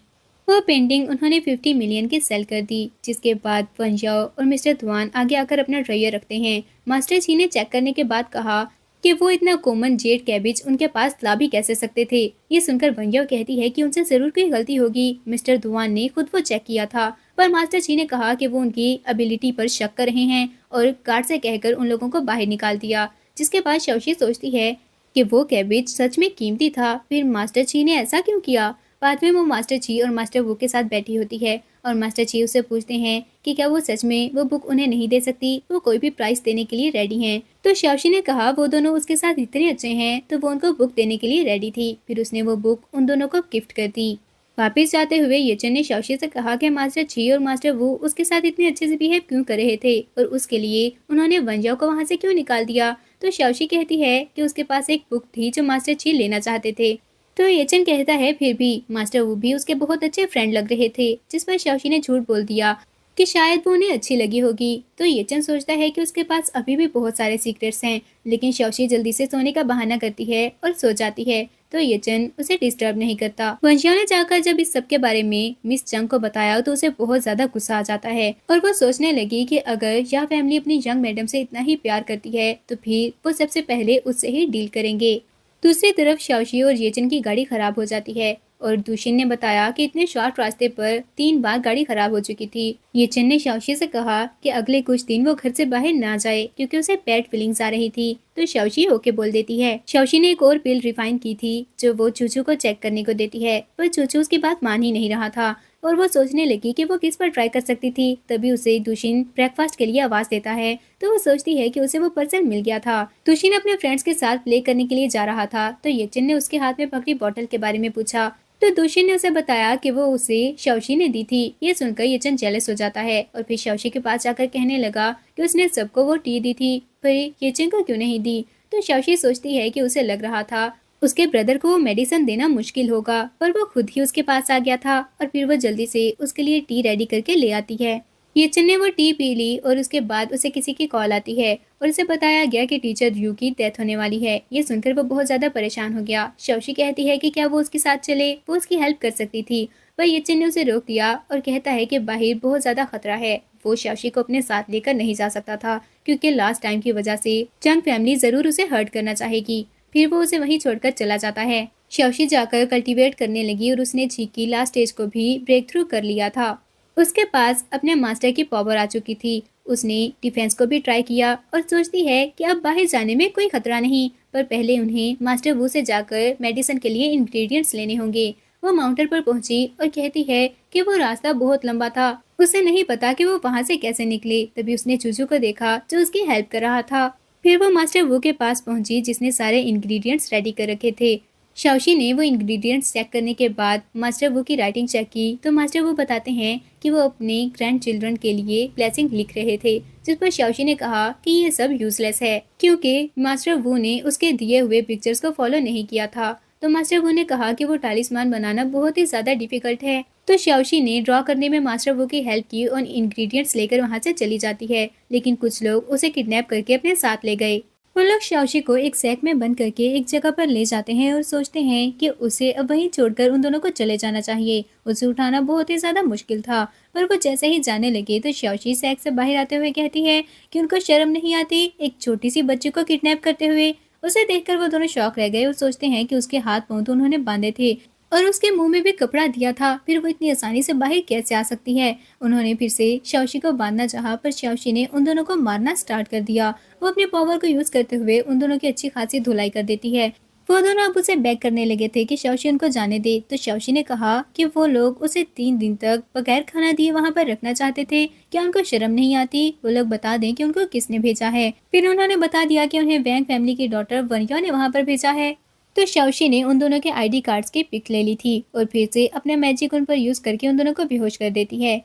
वो पेंटिंग उन्होंने 50 मिलियन की सेल कर दी। जिसके बाद वंजाओ और मिस्टर धुआन आगे आकर अपना ट्रेयर रखते हैं। मास्टर ची ने चेक करने के बाद कहा कि वो इतना कॉमन जेड कैबिज उनके पास ला भी कैसे सकते थे। ये सुनकर वंजाओ कहती है कि उनसे जरूर कोई गलती होगी, मिस्टर धुआन ने खुद वो चेक किया था। पर मास्टर ची ने कहा कि वो उनकी एबिलिटी पर शक कर रहे हैं, और गार्ड से कहकर उन लोगों को बाहर निकाल दिया। जिसके बाद शाओशी सोचती है कि वो कैबिज सच में कीमती था, फिर मास्टर ची ने ऐसा क्यों किया। बाद में वो मास्टर ची और मास्टर वू के साथ बैठी होती है, और मास्टर ची उससे पूछते हैं कि क्या वो सच में वो बुक उन्हें नहीं दे सकती, वो कोई भी प्राइस देने के लिए रेडी हैं। तो शाओशी ने कहा वो दोनों उसके साथ इतने अच्छे हैं, तो वो उनको बुक देने के लिए रेडी थी। फिर उसने वो बुक उन दोनों को गिफ्ट कर दी। वापस जाते हुए येचन ने शाओशी से कहा कि मास्टर ची और मास्टर वू उसके साथ इतने अच्छे से बिहेव क्यों कर रहे थे, और उसके लिए उन्होंने वंजाओ को वहाँ से क्यों निकाल दिया। तो शाओशी कहती है कि उसके पास एक बुक थी जो मास्टर ची लेना चाहते थे। तो येचन कहता है फिर भी मास्टर वू भी उसके बहुत अच्छे फ्रेंड लग रहे थे। जिस पर शाओशी ने झूठ बोल दिया कि शायद वो उन्हें अच्छी लगी होगी। तो येचन सोचता है कि उसके पास अभी भी बहुत सारे सीक्रेट्स हैं, लेकिन शाओशी जल्दी से सोने का बहाना करती है और सो जाती है। तो येचन उसे डिस्टर्ब नहीं करता। वंशिया ने जाकर जब इस सब के बारे में मिस चंग को बताया, तो उसे बहुत ज्यादा गुस्सा आ जाता है, और वो सोचने लगी कि अगर यह फैमिली अपनी यंग मैडम से इतना ही प्यार करती है, तो फिर वो सबसे पहले उससे ही डील करेंगे। दूसरी तरफ शाओशी और येचन की गाड़ी खराब हो जाती है, और दूशिन ने बताया कि इतने शॉर्ट रास्ते पर 3 बार गाड़ी खराब हो चुकी थी। येचन ने शाओशी से कहा कि अगले कुछ दिन वो घर से बाहर ना जाए, क्योंकि उसे बैड फीलिंग्स आ रही थी। तो शाओशी ओके बोल देती है। शाओशी ने एक और पिल रिफाइन की थी, जो वो चूचू को चेक करने को देती है, पर चूचू उसकी बात मान ही नहीं रहा था, और वो सोचने लगी कि वो किस पर ट्राई कर सकती थी। तभी उसे दूशिन ब्रेकफास्ट के लिए आवाज देता है, तो वो सोचती है कि उसे वो पर्सन मिल गया था। दूशिन अपने फ्रेंड्स के साथ प्ले करने के लिए जा रहा था, तो येचन ने उसके हाथ में पकड़ी बोतल के बारे में पूछा, तो दूशिन ने उसे बताया कि वो उसे शाओशी ने दी थी। ये सुनकर येचन जेलस हो जाता है, और फिर शाओशी के पास जाकर कहने लगा कि उसने सबको वो टी दी थी, पर येचन को क्यों नहीं दी। तो शाओशी सोचती है कि उसे लग रहा था उसके ब्रदर को वो मेडिसिन देना मुश्किल होगा, पर वो खुद ही उसके पास आ गया था, और फिर वो जल्दी से उसके लिए टी रेडी करके ले आती है। येचन ने वो टी पी ली, और उसके बाद उसे किसी की कॉल आती है, और उसे बताया गया कि टीचर ड्रू की डेथ होने वाली है। ये सुनकर वो बहुत ज्यादा परेशान हो गया। शाओशी कहती है कि क्या वो उसके साथ चले, वो उसकी हेल्प कर सकती थी, पर येचन ने उसे रोक दिया और कहता है कि बाहर बहुत ज्यादा खतरा है। वो शाओशी को अपने साथ लेकर नहीं जा सकता था, क्योंकि लास्ट टाइम की वजह से चंग फैमिली जरूर उसे हर्ट करना चाहेगी। फिर वो उसे वहीं छोड़कर चला जाता है। शाओशी जाकर कल्टीवेट करने लगी, और उसने ची की लास्ट स्टेज को भी ब्रेक थ्रू कर लिया था। उसके पास अपने मास्टर की पावर आ चुकी थी। उसने डिफेंस को भी ट्राई किया, और सोचती है कि अब बाहर जाने में कोई खतरा नहीं, पर पहले उन्हें मास्टर वू से जाकर मेडिसिन के लिए इंग्रेडिएंट्स लेने होंगे। वो माउंटेन पर पहुंची और कहती है कि वो रास्ता बहुत लंबा था, उसे नहीं पता कि वो वहां से कैसे निकले। तभी उसने चूचू को देखा, जो उसकी हेल्प कर रहा था। फिर वो मास्टर वू के पास पहुंची, जिसने सारे इंग्रेडिएंट्स रेडी कर रखे थे। शाओशी ने वो इंग्रेडिएंट्स चेक करने के बाद मास्टर वू की राइटिंग चेक की, तो मास्टर वू बताते हैं कि वो अपने ग्रैंड चिल्ड्रन के लिए ब्लेसिंग लिख रहे थे, जिस पर शाओशी ने कहा कि ये सब यूजलेस है, क्योंकि मास्टर वू ने उसके दिए हुए पिक्चर्स को फॉलो नहीं किया था। तो मास्टर वू ने कहा कि वो टालिस्मान बनाना बहुत ही ज्यादा डिफिकल्ट है, तो शाओशी ने ड्रॉ करने में मास्टर वो की हेल्प की और इंग्रेडिएंट्स लेकर वहाँ से चली जाती है, लेकिन कुछ लोग उसे किडनैप करके अपने साथ ले गए। वो लोग शाओशी को एक सैक में बंद करके एक जगह पर ले जाते हैं और सोचते हैं कि उसे अब वहीं छोड़कर उन दोनों को चले जाना चाहिए। उसे उठाना बहुत ही ज्यादा मुश्किल था, पर वो जैसे ही जाने लगे तो शाओशी सैक से बाहर आते हुए कहती है कि उनको शर्म नहीं आती एक छोटी सी बच्ची को किडनैप करते हुए। उसे देखकर वो दोनों शॉक रह गए और सोचते हैं कि उसके हाथ पांव तो उन्होंने बांधे थे और उसके मुंह में भी कपड़ा दिया था, फिर वो इतनी आसानी से बाहर कैसे आ सकती है। उन्होंने फिर से शाओशी को बांधना चाहा, पर शाओशी ने उन दोनों को मारना स्टार्ट कर दिया। वो अपने पावर को यूज करते हुए उन दोनों की अच्छी खासी धुलाई कर देती है। वो दोनों अब उसे बैक करने लगे थे कि शाओशी उनको जाने दे, तो शाओशी ने कहा कि वो लोग उसे 3 दिन तक बगैर खाना दिए वहाँ पर रखना चाहते थे। क्या उनको शर्म नहीं आती? वो लोग बता दें कि उनको किसने भेजा है। फिर उन्होंने बता दिया कि उन्हें वैंग फैमिली की डॉटर वनिया ने वहाँ पर भेजा है। तो शाओशी ने उन दोनों के आईडी कार्ड्स की पिक ले ली थी और फिर से अपने मैजिक उन पर यूज करके उन दोनों को बेहोश कर देती है।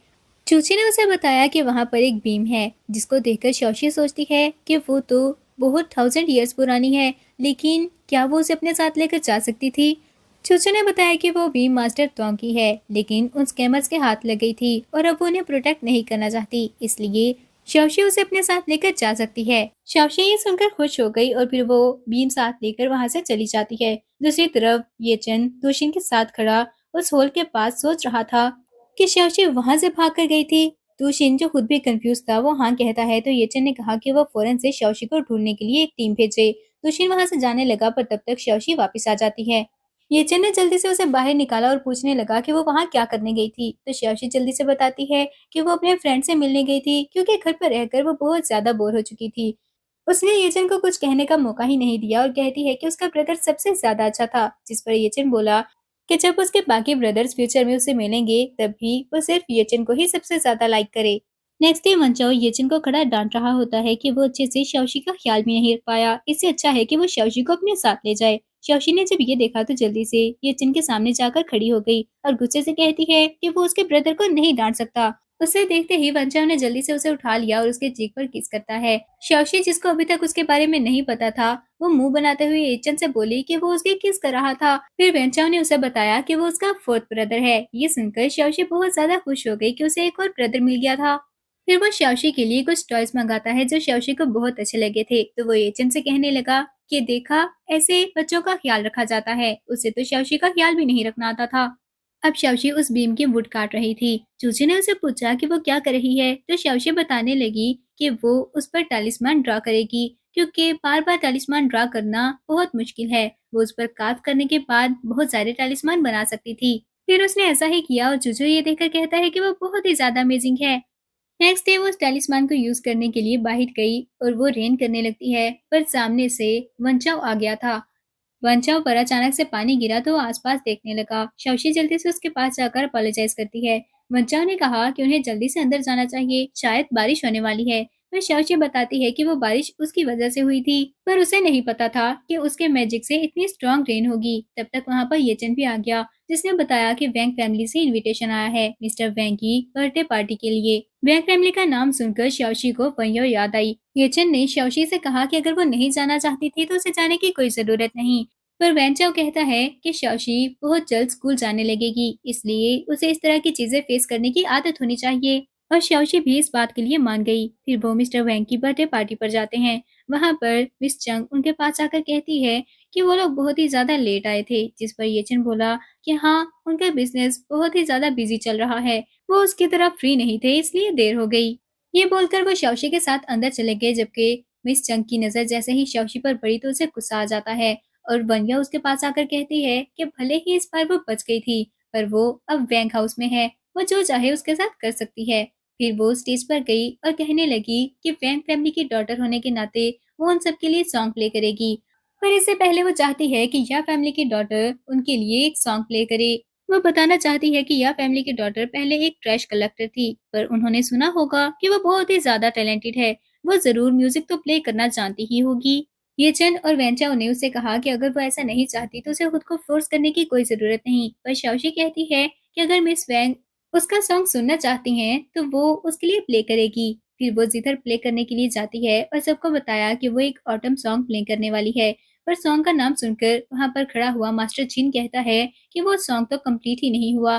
चूची ने उसे बताया कि वहाँ पर एक बीम है, जिसको देखकर शाओशी सोचती है कि वो तो बहुत 1000 ईयर्स पुरानी है, लेकिन क्या वो उसे अपने साथ लेकर जा सकती थी? चूचू ने बताया कि वो बीम मास्टर तोंग की है, लेकिन उन स्कैमर्स के हाथ लग गई थी और अब वो उन्हें प्रोटेक्ट नहीं करना चाहती, इसलिए शाओशी उसे अपने साथ लेकर जा सकती है। शाओशी ये सुनकर खुश हो गई और फिर वो बीम साथ लेकर वहाँ से चली जाती है। दूसरी तरफ ये चंद दोशिन के साथ खड़ा उस होल के पास सोच रहा था कि शाओशी वहां से भाग कर गई थी। दूशिन जो खुद भी कंफ्यूज था वो हाँ कहता है, तो येचन ने कहा कि वो फौरन से शाओशी को ढूंढने के लिए एक टीम भेजे। दूशिन वहां से जाने लगा, पर तब तक शाओशी वापस आ जाती है। येचन ने जल्दी से उसे बाहर निकाला और पूछने लगा कि वो वहाँ क्या करने गई थी, तो शाओशी जल्दी से बताती है कि वो अपने फ्रेंड से मिलने गई थी, क्योंकि घर पर रहकर वो बहुत ज्यादा बोर हो चुकी थी। उसने येचन को कुछ कहने का मौका ही नहीं दिया और कहती है कि उसका ब्रदर सबसे ज्यादा अच्छा था, जिस पर येचन बोला कि जब उसके बाकी ब्रदर्स फ्यूचर में उसे मिलेंगे तब भी वो सिर्फ येचन को ही सबसे ज्यादा लाइक करे। नेक्स्ट डे मंचाओ येचन को खड़ा डांट रहा होता है कि वो अच्छे से शाओशी का ख्याल भी नहीं रख पाया, इससे अच्छा है कि वो शाओशी को अपने साथ ले जाए। शाओशी ने जब ये देखा तो जल्दी से येचन के सामने जाकर खड़ी हो गई और गुस्से से कहती है कि वो उसके ब्रदर को नहीं डांट सकता। उसे देखते ही वंचाओ ने जल्दी से उसे उठा लिया और उसके चीक पर किस करता है। शाओशी, जिसको अभी तक उसके बारे में नहीं पता था, वो मुंह बनाते हुए येचन से बोली कि वो उसके किस कर रहा था। फिर वेंचाओ ने उसे बताया कि वो उसका फोर्थ ब्रदर है। ये सुनकर शाओशी बहुत ज्यादा खुश हो गई कि उसे एक और ब्रदर मिल गया था। फिर वो शाओशी के लिए कुछ टॉयज मंगाता है जो शाओशी को बहुत अच्छे लगे थे, तो वो येचन से कहने लगा कि देखा, ऐसे बच्चों का ख्याल रखा जाता है। उसे तो शाओशी का ख्याल भी नहीं रखना आता था। अब शाओशी उस बीम की वुड काट रही थी। चूची ने उसे पूछा कि वो क्या कर रही है, तो शाओशी बताने लगी कि वो उस पर टैलिस्मान ड्रा करेगी, क्योंकि बार बार टैलिस्मान ड्रा करना बहुत मुश्किल है। वो उस पर कार्व करने के बाद बहुत सारे टैलिस्मान बना सकती थी। फिर उसने ऐसा ही किया और चूचू ये देखकर कहता है कि वो बहुत ही ज्यादा अमेजिंग है। नेक्स्ट डे वो उस टैलिस्मान को यूज करने के लिए बाहर गई और वो रेन करने लगती है, पर सामने से वंचाओ आ गया था। वंचाओ पर अचानक से पानी गिरा तो वो आसपास देखने लगा। शाओशी जल्दी से उसके पास जाकर अपोलोजाइज करती है। वंचाओ ने कहा कि उन्हें जल्दी से अंदर जाना चाहिए, शायद बारिश होने वाली है। फिर शाओशी बताती है कि वो बारिश उसकी वजह से हुई थी, पर उसे नहीं पता था कि उसके मैजिक से इतनी स्ट्रॉन्ग रेन होगी। तब तक वहाँ पर येचन भी आ गया, जिसने बताया कि वैंग फैमिली से इनविटेशन आया है मिस्टर वैंग की बर्थडे पार्टी के लिए। वैंग फैमिली का नाम सुनकर शाओशी को वंयो याद आई। येचन ने शाओशी से कहा कि अगर वो नहीं जाना चाहती थी तो उसे जाने की कोई जरूरत नहीं, पर वेंचाओ कहता है कि शाओशी बहुत जल्द स्कूल जाने लगेगी, इसलिए उसे इस तरह की चीजें फेस करने की आदत होनी चाहिए। और शाओशी भी इस बात के लिए मान गई। फिर वो मिस्टर वैंग की बर्थडे पार्टी पर जाते हैं। वहाँ पर मिस चंग उनके पास आकर कहती है कि वो लोग बहुत ही ज्यादा लेट आए थे, जिस पर येचन बोला कि हाँ, उनका बिजनेस बहुत ही ज्यादा बिजी चल रहा है, वो उसकी तरफ फ्री नहीं थे, इसलिए देर हो गई। ये बोलकर वो शाओशी के साथ अंदर चले गए, जबकि मिस चंग की नजर जैसे ही शाओशी पर पड़ी तो उसे गुस्सा आ जाता है और वन्या उसके पास आकर कहती है कि भले ही इस बार वो बच गई थी, पर वो अब वैंग हाउस में है, वो जो चाहे उसके साथ कर सकती है। फिर वो स्टेज पर गई और कहने लगी कि वैंग फैमिली की डॉटर होने के नाते वो उन सबके लिए सॉन्ग प्ले करेगी, पर इससे पहले वो चाहती है कि यह फैमिली की डॉटर उनके लिए एक सॉन्ग प्ले करे। वो बताना चाहती है कि यह फैमिली की डॉटर पहले एक ट्रैश कलेक्टर थी, पर उन्होंने सुना होगा कि वो बहुत ही ज्यादा टैलेंटेड है, वो जरूर म्यूजिक तो प्ले करना जानती ही होगी। ये चन और वेंचाओ ने उसे कहा कि अगर वो ऐसा नहीं चाहती तो उसे खुद को फोर्स करने की कोई जरूरत नहीं, पर शाओशी कहती है कि अगर मिस वैंग उसका सॉन्ग सुनना चाहती हैं तो वो उसके लिए प्ले करेगी। फिर वो जिधर प्ले करने के लिए जाती है और सबको बताया कि वो एक ऑटम सॉन्ग प्ले करने वाली है, पर सॉन्ग का नाम सुनकर वहां पर खड़ा हुआ मास्टर जिन कहता है कि वो सॉन्ग तो कंप्लीट ही नहीं हुआ।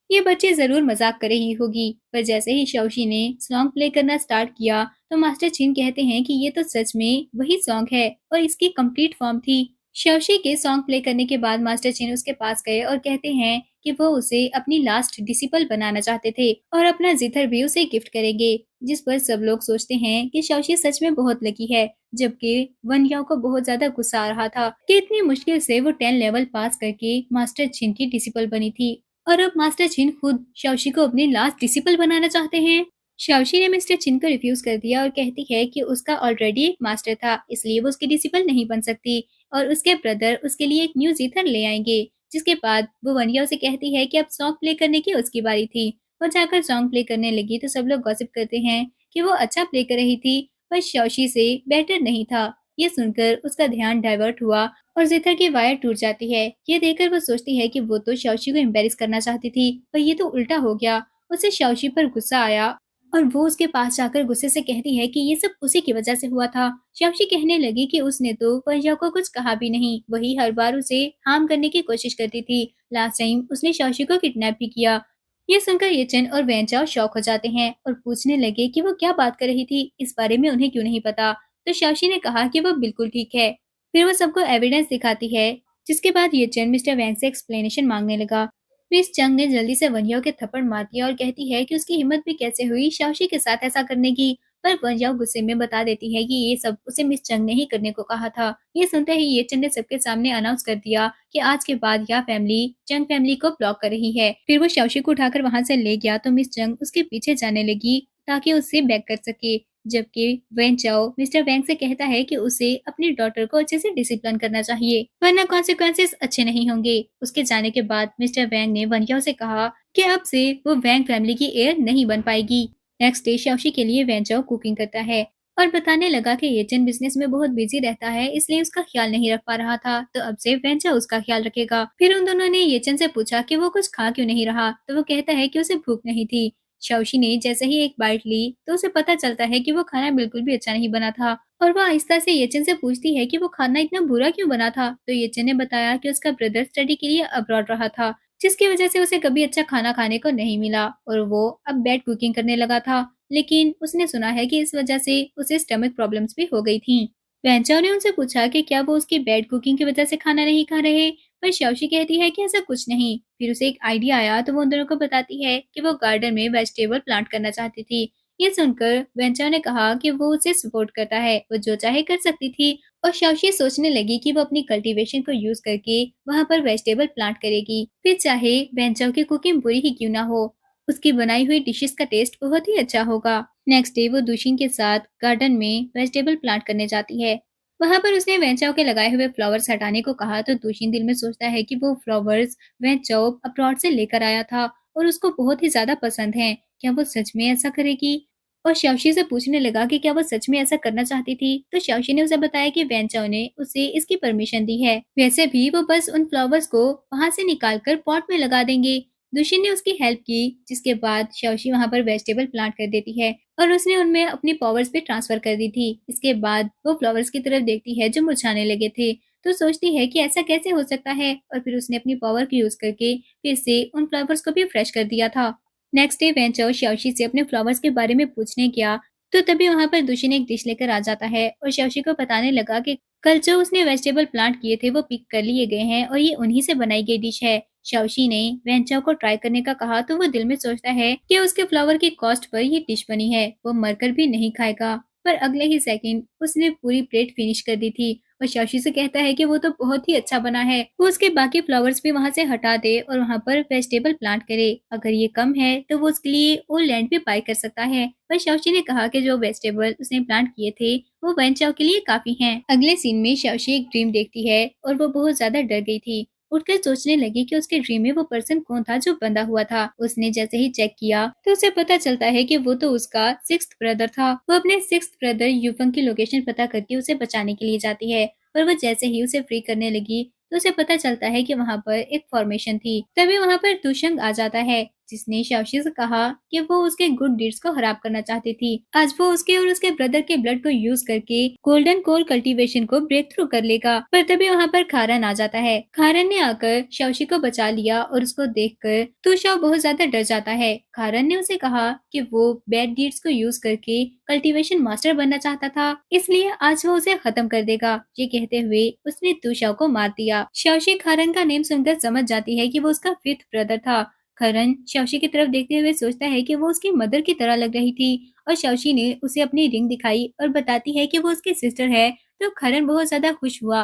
ये बच्चे जरूर मजाक कर रही होगी। पर जैसे ही शौशी ने सॉन्ग प्ले करना स्टार्ट किया तो मास्टर चिन कहते हैं कि ये तो सच में वही सॉन्ग है और इसकी कंप्लीट फॉर्म थी। शौशी के सॉन्ग प्ले करने के बाद मास्टर चिन उसके पास गए और कहते हैं कि वो उसे अपनी लास्ट डिसिपल बनाना चाहते थे और अपना जिथर भी उसे गिफ्ट करेंगे। जिस पर सब लोग सोचते हैं कि शौशी सच में बहुत लकी है, जबकि वन याओ को बहुत ज्यादा गुस्सा आ रहा था कि इतनी मुश्किल से वो 10 लेवल पास करके मास्टर चिन की डिसिपल बनी थी और अब मास्टर चिन खुद शाओशी को अपनी लास्ट डिसिपल बनाना चाहते हैं। शाओशी ने मिस्टर चिन को रिफ्यूज कर दिया और कहती है कि उसका ऑलरेडी एक मास्टर था, इसलिए वो उसकी डिसिपल नहीं बन सकती और उसके ब्रदर उसके लिए एक न्यू जीथर ले आएंगे। जिसके बाद वो वनिया से कहती है कि अब सॉन्ग प्ले करने की उसकी बारी थी। वो जाकर सॉन्ग प्ले करने लगी तो सब लोग गॉसिप करते हैं कि वो अच्छा प्ले कर रही थी पर शाओशी से बेटर नहीं था। ये सुनकर उसका ध्यान डाइवर्ट हुआ और जिथर की वायर टूट जाती है। ये देखकर वो सोचती है कि वो तो शाओशी को एम्बेरस करना चाहती थी, पर ये तो उल्टा हो गया। उसे शाओशी पर गुस्सा आया और वो उसके पास जाकर गुस्से से कहती है कि ये सब उसी की वजह से हुआ था। शाओशी कहने लगी कि उसने तो वंजा को कुछ कहा भी नहीं, वही हर बार उसे हार्म करने की कोशिश करती थी। लास्ट टाइम उसने शाओशी को किडनैप भी किया। ये सुनकर येचन और वेंचाओ शॉक हो जाते हैं और पूछने लगे कि वो क्या बात कर रही थी, इस बारे में उन्हें क्यों नहीं पता। तो शाओशी ने कहा कि वो बिल्कुल ठीक है। फिर वो सबको एविडेंस दिखाती है, जिसके बाद ये चंद मिस्टर वैंग से एक्सप्लेनेशन मांगने लगा। मिस चंग ने जल्दी से वंजाओ के थप्पड़ मार दिया और कहती है कि उसकी हिम्मत भी कैसे हुई शाओशी के साथ ऐसा करने की। पर वंजाओ गुस्से में बता देती है कि ये सब उसे मिस चंग ने ही करने को कहा था। ये सुनते ही ये चंद ने सबके सामने अनाउंस कर दिया कि आज के बाद यह फैमिली चंग फैमिली को ब्लॉक कर रही है। फिर वो शाओशी को उठाकर वहां से ले गया तो मिस चंग उसके पीछे जाने लगी ताकि उससे बैक कर सके, जबकि वेन चाओ मिस्टर वैंग से कहता है कि उसे अपनी डॉटर को अच्छे से डिसिप्लिन करना चाहिए वरना कॉन्सिक्वेंसेस अच्छे नहीं होंगे। उसके जाने के बाद मिस्टर वैंग ने वन याओ से कहा कि अब से वो वैंग फैमिली की हेir नहीं बन पाएगी। नेक्स्ट डे शाओशी के लिए वेन चाओ कुकिंग करता है और बताने लगा कि येचन बिजनेस में बहुत बिजी रहता है, इसलिए उसका ख्याल नहीं रख पा रहा था, तो अब से वेन चाओ उसका ख्याल रखेगा। फिर उन दोनों ने येचन से पूछा कि वो कुछ खा क्यों नहीं रहा, तो वो कहता है कि उसे भूख नहीं थी। शाओशी ने जैसे ही एक बाइट ली तो उसे पता चलता है कि वो खाना बिल्कुल भी अच्छा नहीं बना था और वो आहिस्ता से येचन से पूछती है कि वो खाना इतना बुरा क्यों बना था। तो येचन ने बताया कि उसका ब्रदर स्टडी के लिए अब्रॉड रहा था, जिसकी वजह से उसे कभी अच्छा खाना खाने को नहीं मिला और वो अब बैड कुकिंग करने लगा था। लेकिन उसने सुना है कि इस वजह से उसे स्टमक प्रॉब्लम्स भी हो गई थी। वेंचाओ ने उनसे पूछा कि क्या वो उसकी बैड कुकिंग की वजह से खाना नहीं खा रहे, पर शाओशी कहती है कि ऐसा कुछ नहीं। फिर उसे एक आइडिया आया तो वो उन दोनों को बताती है कि वो गार्डन में वेजिटेबल प्लांट करना चाहती थी। ये सुनकर वेंचाओ ने कहा कि वो उसे सपोर्ट करता है, वो जो चाहे कर सकती थी और शाओशी सोचने लगी कि वो अपनी कल्टीवेशन को यूज करके वहां पर वेजिटेबल प्लांट करेगी, फिर चाहे वेंचाओ की कुकिंग बुरी ही क्यों ना हो, उसकी बनाई हुई डिशेस का टेस्ट बहुत ही अच्छा होगा। नेक्स्ट डे वो दुशिन के साथ गार्डन में वेजिटेबल प्लांट करने जाती है। वहां पर उसने वेंचाओ के लगाए हुए फ्लावर्स हटाने को कहा तो दुशिन दिल में सोचता है कि वो फ्लावर्स वेंचाओ अब्रॉड से लेकर आया था और उसको बहुत ही ज्यादा पसंद हैं। क्या वो सच में ऐसा करेगी? और शाओशी से पूछने लगा कि क्या वो सच में ऐसा करना चाहती थी, तो शाओशी ने उसे बताया कि वेंचाओ ने उसे इसकी परमिशन दी है। वैसे भी वो बस उन फ्लावर्स को वहां से निकाल कर पॉट में लगा देंगे। दुशिन ने उसकी हेल्प की, जिसके बाद शाओशी वहां पर वेजिटेबल प्लांट कर देती है और उसने उनमें अपनी पावर्स भी ट्रांसफर कर दी थी। इसके बाद वो फ्लावर्स की तरफ देखती है जो मुरझाने लगे थे, तो सोचती है कि ऐसा कैसे हो सकता है और फिर उसने अपनी पावर को यूज करके फिर से उन फ्लावर्स को भी फ्रेश कर दिया था। नेक्स्ट डे वेंचर शाओशी से अपने फ्लावर्स के बारे में पूछने गया तो तभी वहां पर दुशिन एक डिश लेकर आ जाता है और शाओशी को बताने लगा कि कल जो उसने वेजिटेबल प्लांट किए थे वो पिक कर लिए गए हैं और ये उन्हीं से बनाई गई डिश है। शाओशी ने वेंचाओ को ट्राई करने का कहा तो वो दिल में सोचता है कि उसके फ्लावर की कॉस्ट पर ये डिश बनी है, वो मरकर भी नहीं खाएगा। पर अगले ही सेकंड उसने पूरी प्लेट फिनिश कर दी थी और शाओशी से कहता है कि वो तो बहुत ही अच्छा बना है, वो उसके बाकी फ्लावर्स भी वहां से हटा दे और वहां पर वेजिटेबल प्लांट करे। अगर ये कम है तो वो उसके लिए वो लैंड भी बाय कर सकता है। पर शाओशी ने कहा कि जो वेजिटेबल उसने प्लांट किए थे वो वेंचाओ के लिए काफी हैं। अगले सीन में शाओशी एक ड्रीम देखती है और वो बहुत ज्यादा डर गई थी। उठकर सोचने लगी कि उसके ड्रीम में वो पर्सन कौन था जो बंधा हुआ था। उसने जैसे ही चेक किया तो उसे पता चलता है कि वो तो उसका सिक्स्थ ब्रदर था। वो अपने सिक्स्थ ब्रदर यूफंग की लोकेशन पता करके उसे बचाने के लिए जाती है, पर वो जैसे ही उसे फ्री करने लगी तो उसे पता चलता है कि वहाँ पर एक फॉर्मेशन थी। तभी वहाँ पर दुशंग आ जाता है। जिसने शाओशी से कहा कि वो उसके गुड डीड्स को खराब करना चाहती थी। आज वो उसके और उसके ब्रदर के ब्लड को यूज करके गोल्डन कोर कल्टीवेशन को ब्रेक थ्रू कर लेगा। पर तभी वहाँ पर खारन आ जाता है। खारन ने आकर शाओशी को बचा लिया और उसको देखकर तो शाओ बहुत ज्यादा डर जाता है। खारन ने उसे कहा कि वो बैड डीड्स को यूज करके कल्टीवेशन मास्टर बनना चाहता था, इसलिए आज वो उसे खत्म कर देगा। ये कहते हुए उसने तुशाओ को मार दिया। शाओशी खारन का नेम सुनकर समझ जाती है कि वो उसका फिफ्थ ब्रदर था। खरन शाओशी की तरफ देखते हुए सोचता है कि वो उसकी मदर की तरह लग रही थी और शाओशी ने उसे अपनी रिंग दिखाई और बताती है कि वो उसकी सिस्टर है, तो खरन बहुत ज्यादा खुश हुआ।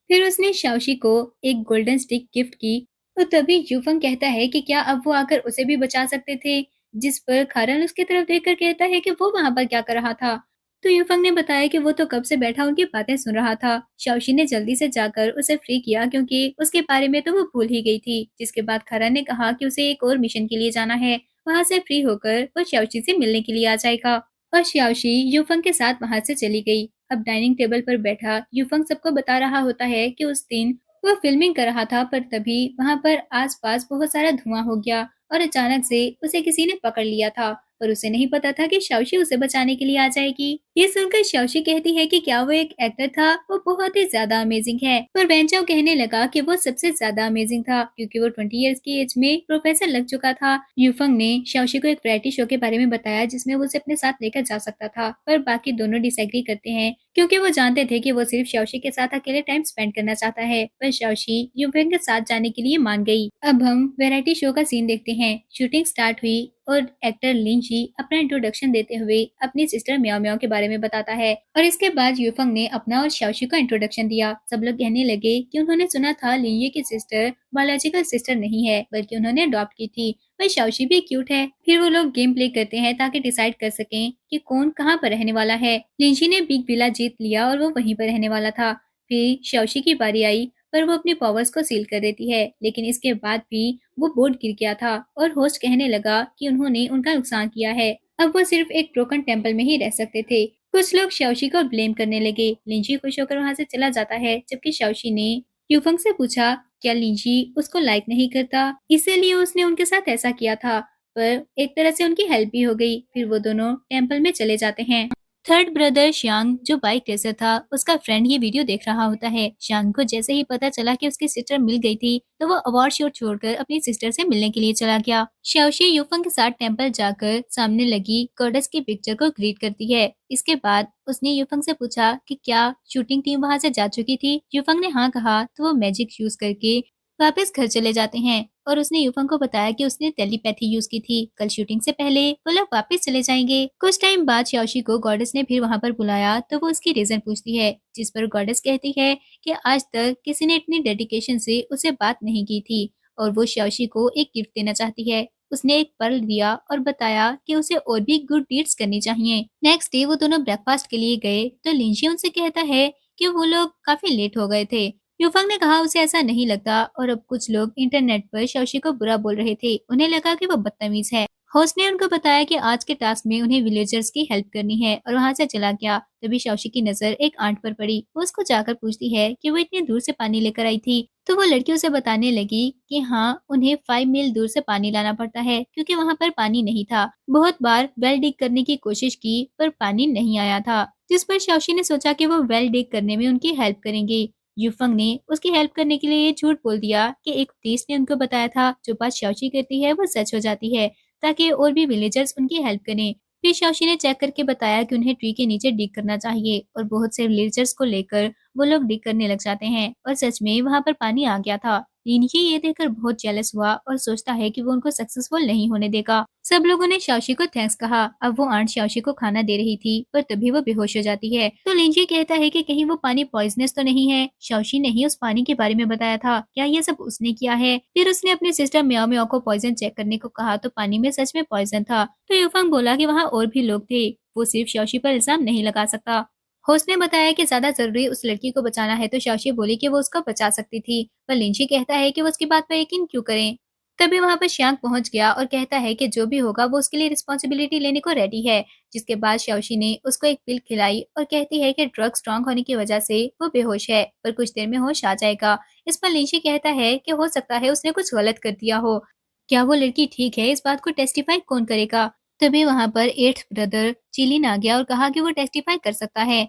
फिर उसने शाओशी को एक गोल्डन स्टिक गिफ्ट की। तो तभी यूफंग कहता है कि क्या अब वो आकर उसे भी बचा सकते थे, जिस पर खारन उसकी तरफ देखकर कहता है कि वो वहां पर क्या कर रहा था। तो यूफंग ने बताया कि वो तो कब से बैठा उनकी बातें सुन रहा था। शाओशी ने जल्दी से जाकर उसे फ्री किया क्योंकि उसके बारे में तो वो भूल ही गई थी। जिसके बाद खारन ने कहा कि उसे एक और मिशन के लिए जाना है, वहां से फ्री होकर वो शाओशी से मिलने के लिए आ जाएगा। और शाओशी यूफंग के साथ वहां से चली गई। अब डाइनिंग टेबल पर बैठा यूफंग सबको बता रहा होता है कि उस दिन वो फिल्मिंग कर रहा था, पर तभी वहां पर आसपास बहुत सारा धुआं हो गया और अचानक से उसे किसी ने पकड़ लिया था। पर उसे नहीं पता था कि शाओशी उसे बचाने के लिए आ जाएगी। ये सुनकर शाओशी कहती है कि क्या वो एक एक्टर था, वो बहुत ही ज्यादा अमेजिंग है। पर वेंचाओ कहने लगा कि वो सबसे ज्यादा अमेजिंग था क्योंकि वो 20 इयर्स की एज में प्रोफेसर लग चुका था। यूफंग ने शाओशी को एक वैरायटी शो के बारे में बताया जिसमें वो उसे अपने साथ लेकर जा सकता था, पर बाकी दोनों डिसएग्री करते हैं क्योंकि वो जानते थे कि वो सिर्फ शाओशी के साथ अकेले टाइम स्पेंड करना चाहता है। पर शाओशी यूफेंग के साथ जाने के लिए मान गई। अब हम वैरायटी शो का सीन देखते हैं। शूटिंग स्टार्ट हुई और एक्टर लिंजी अपना इंट्रोडक्शन देते हुए अपनी सिस्टर म्याओ म्याओ के बारे में बताता है और इसके बाद यूफंग ने अपना और शाओशी का इंट्रोडक्शन दिया। सब लोग कहने लगे कि उन्होंने सुना था लिंजी की सिस्टर बायोलॉजिकल सिस्टर नहीं है बल्कि उन्होंने अडॉप्ट की थी। पर शाओशी भी क्यूट है। फिर वो लोग गेम प्ले करते हैं ताकि डिसाइड कर सकें कि कौन कहाँ पर रहने वाला है। लिंजी ने बिग विला जीत लिया और वो वहीं पर रहने वाला था। फिर शाओशी की बारी आई, पर वो अपनी पावर्स को सील कर देती है, लेकिन इसके बाद भी वो बोर्ड गिर गया था और होस्ट कहने लगा कि उन्होंने उनका नुकसान किया है। अब वो सिर्फ एक ब्रोकन टेम्पल में ही रह सकते थे। कुछ लोग शाओशी को ब्लेम करने लगे। लिंजी खुश होकर वहां से चला जाता है, जबकि शाओशी ने यूफंग से पूछा क्या लिंजी उसको लाइक नहीं करता, इसीलिए उसने उनके साथ ऐसा किया था। पर एक तरह से उनकी हेल्प भी हो गई। फिर वो दोनों टेम्पल में चले जाते हैं। थर्ड ब्रदर श्यांग जो बाइक रेसर था, उसका फ्रेंड ये वीडियो देख रहा होता है। श्यांग को जैसे ही पता चला कि उसकी सिस्टर मिल गई थी, तो वो अवार्ड शो छोड़कर अपनी सिस्टर से मिलने के लिए चला गया। शाओशी यूफंग के साथ टेम्पल जाकर सामने लगी गॉडेस की पिक्चर को ग्रीट करती है। इसके बाद उसने यूफंग से पूछा कि क्या शूटिंग टीम वहां से जा चुकी थी। यूफंग ने हाँ कहा, तो वो मैजिक यूज करके वापस घर चले जाते हैं और उसने यूफंग को बताया कि उसने टेलीपैथी यूज की थी। कल शूटिंग से पहले वो लोग वापस चले जाएंगे। कुछ टाइम बाद शाओशी को गॉडेस ने फिर वहां पर बुलाया, तो वो उसकी रीजन पूछती है, जिस पर गॉडेस कहती है कि आज तक किसी ने इतनी डेडिकेशन से उसे बात नहीं की थी और वो शाओशी को एक गिफ्ट देना चाहती है। उसने एक पर्ल दिया और बताया कि उसे और भी गुड डीड्स करनी चाहिए। नेक्स्ट डे वो दोनों ब्रेकफास्ट के लिए गए, तो लिंजी उनसे कहता है कि वो लोग काफी लेट हो गए थे। यूफंग ने कहा उसे ऐसा नहीं लगता और अब कुछ लोग इंटरनेट पर शाओशी को बुरा बोल रहे थे। उन्हें लगा कि वो बदतमीज है। होस्ट ने उनको बताया कि आज के टास्क में उन्हें विलेजर्स की हेल्प करनी है और वहां से चला गया। तभी शाओशी की नजर एक आंट पर पड़ी। वो उसको जाकर पूछती है कि वो इतनी दूर से पानी लेकर आई थी। तो वो लड़की उसे बताने लगी कि हाँ, उन्हें 5 मील दूर से पानी लाना पड़ता है क्योंकि वहाँ पर पानी नहीं था। बहुत बार वेल डिग करने की कोशिश की पर पानी नहीं आया था, जिस पर शाओशी ने सोचा कि वो वेल डिग करने में उनकी हेल्प करेंगे। यूफंग ने उसकी हेल्प करने के लिए ये झूठ बोल दिया कि एक प्रीस्ट ने उनको बताया था जो बात शाओशी करती है वो सच हो जाती है, ताकि और भी विलेजर्स उनकी हेल्प करें। फिर शाओशी ने चेक करके बताया कि उन्हें ट्री के नीचे डिग करना चाहिए और बहुत से विलेजर्स को लेकर वो लोग डिग करने लग जाते हैं और सच में वहां पर पानी आ गया था। लिनही ये देखकर बहुत जेलस हुआ और सोचता है कि वो उनको सक्सेसफुल नहीं होने देगा। सब लोगों ने शाओशी को थैंक्स कहा। अब वो आंट शाओशी को खाना दे रही थी, पर तभी वो बेहोश हो जाती है। तो लिंजी कहता है कि कहीं वो पानी पॉइजनस तो नहीं है। शाओशी ने ही उस पानी के बारे में बताया था, क्या ये सब उसने किया है। फिर उसने अपनी सिस्टर म्याओ म्याओ को पॉइजन चेक करने को कहा, तो पानी में सच में पॉइजन था। तो यूफंग बोला कि वहाँ और भी लोग थे, वो सिर्फ शाओशी पर इल्जाम नहीं लगा सकता। होस्ट ने बताया कि ज्यादा जरूरी उस लड़की को बचाना है, तो शाओशी बोली कि वो उसको बचा सकती थी। पर लिंजी कहता है कि वो उसकी बात पर यकीन क्यों करें। तभी वहां पर श्यांग पहुंच गया और कहता है कि जो भी होगा वो उसके लिए रिस्पॉन्सिबिलिटी लेने को रेडी है। जिसके बाद शाओशी ने उसको एक पिल खिलाई और कहती है कि ड्रग स्ट्रांग होने की वजह से वो बेहोश है, पर कुछ देर में होश आ जाएगा। इस पर लिंशी कहता है कि हो सकता है उसने कुछ गलत कर दिया हो। क्या वो लड़की ठीक है, इस बात को टेस्टिफाई कौन करेगा। तभी वहाँ पर एट्थ ब्रदर चिलिन आ गया और कहा कि वो टेस्टिफाई कर सकता है।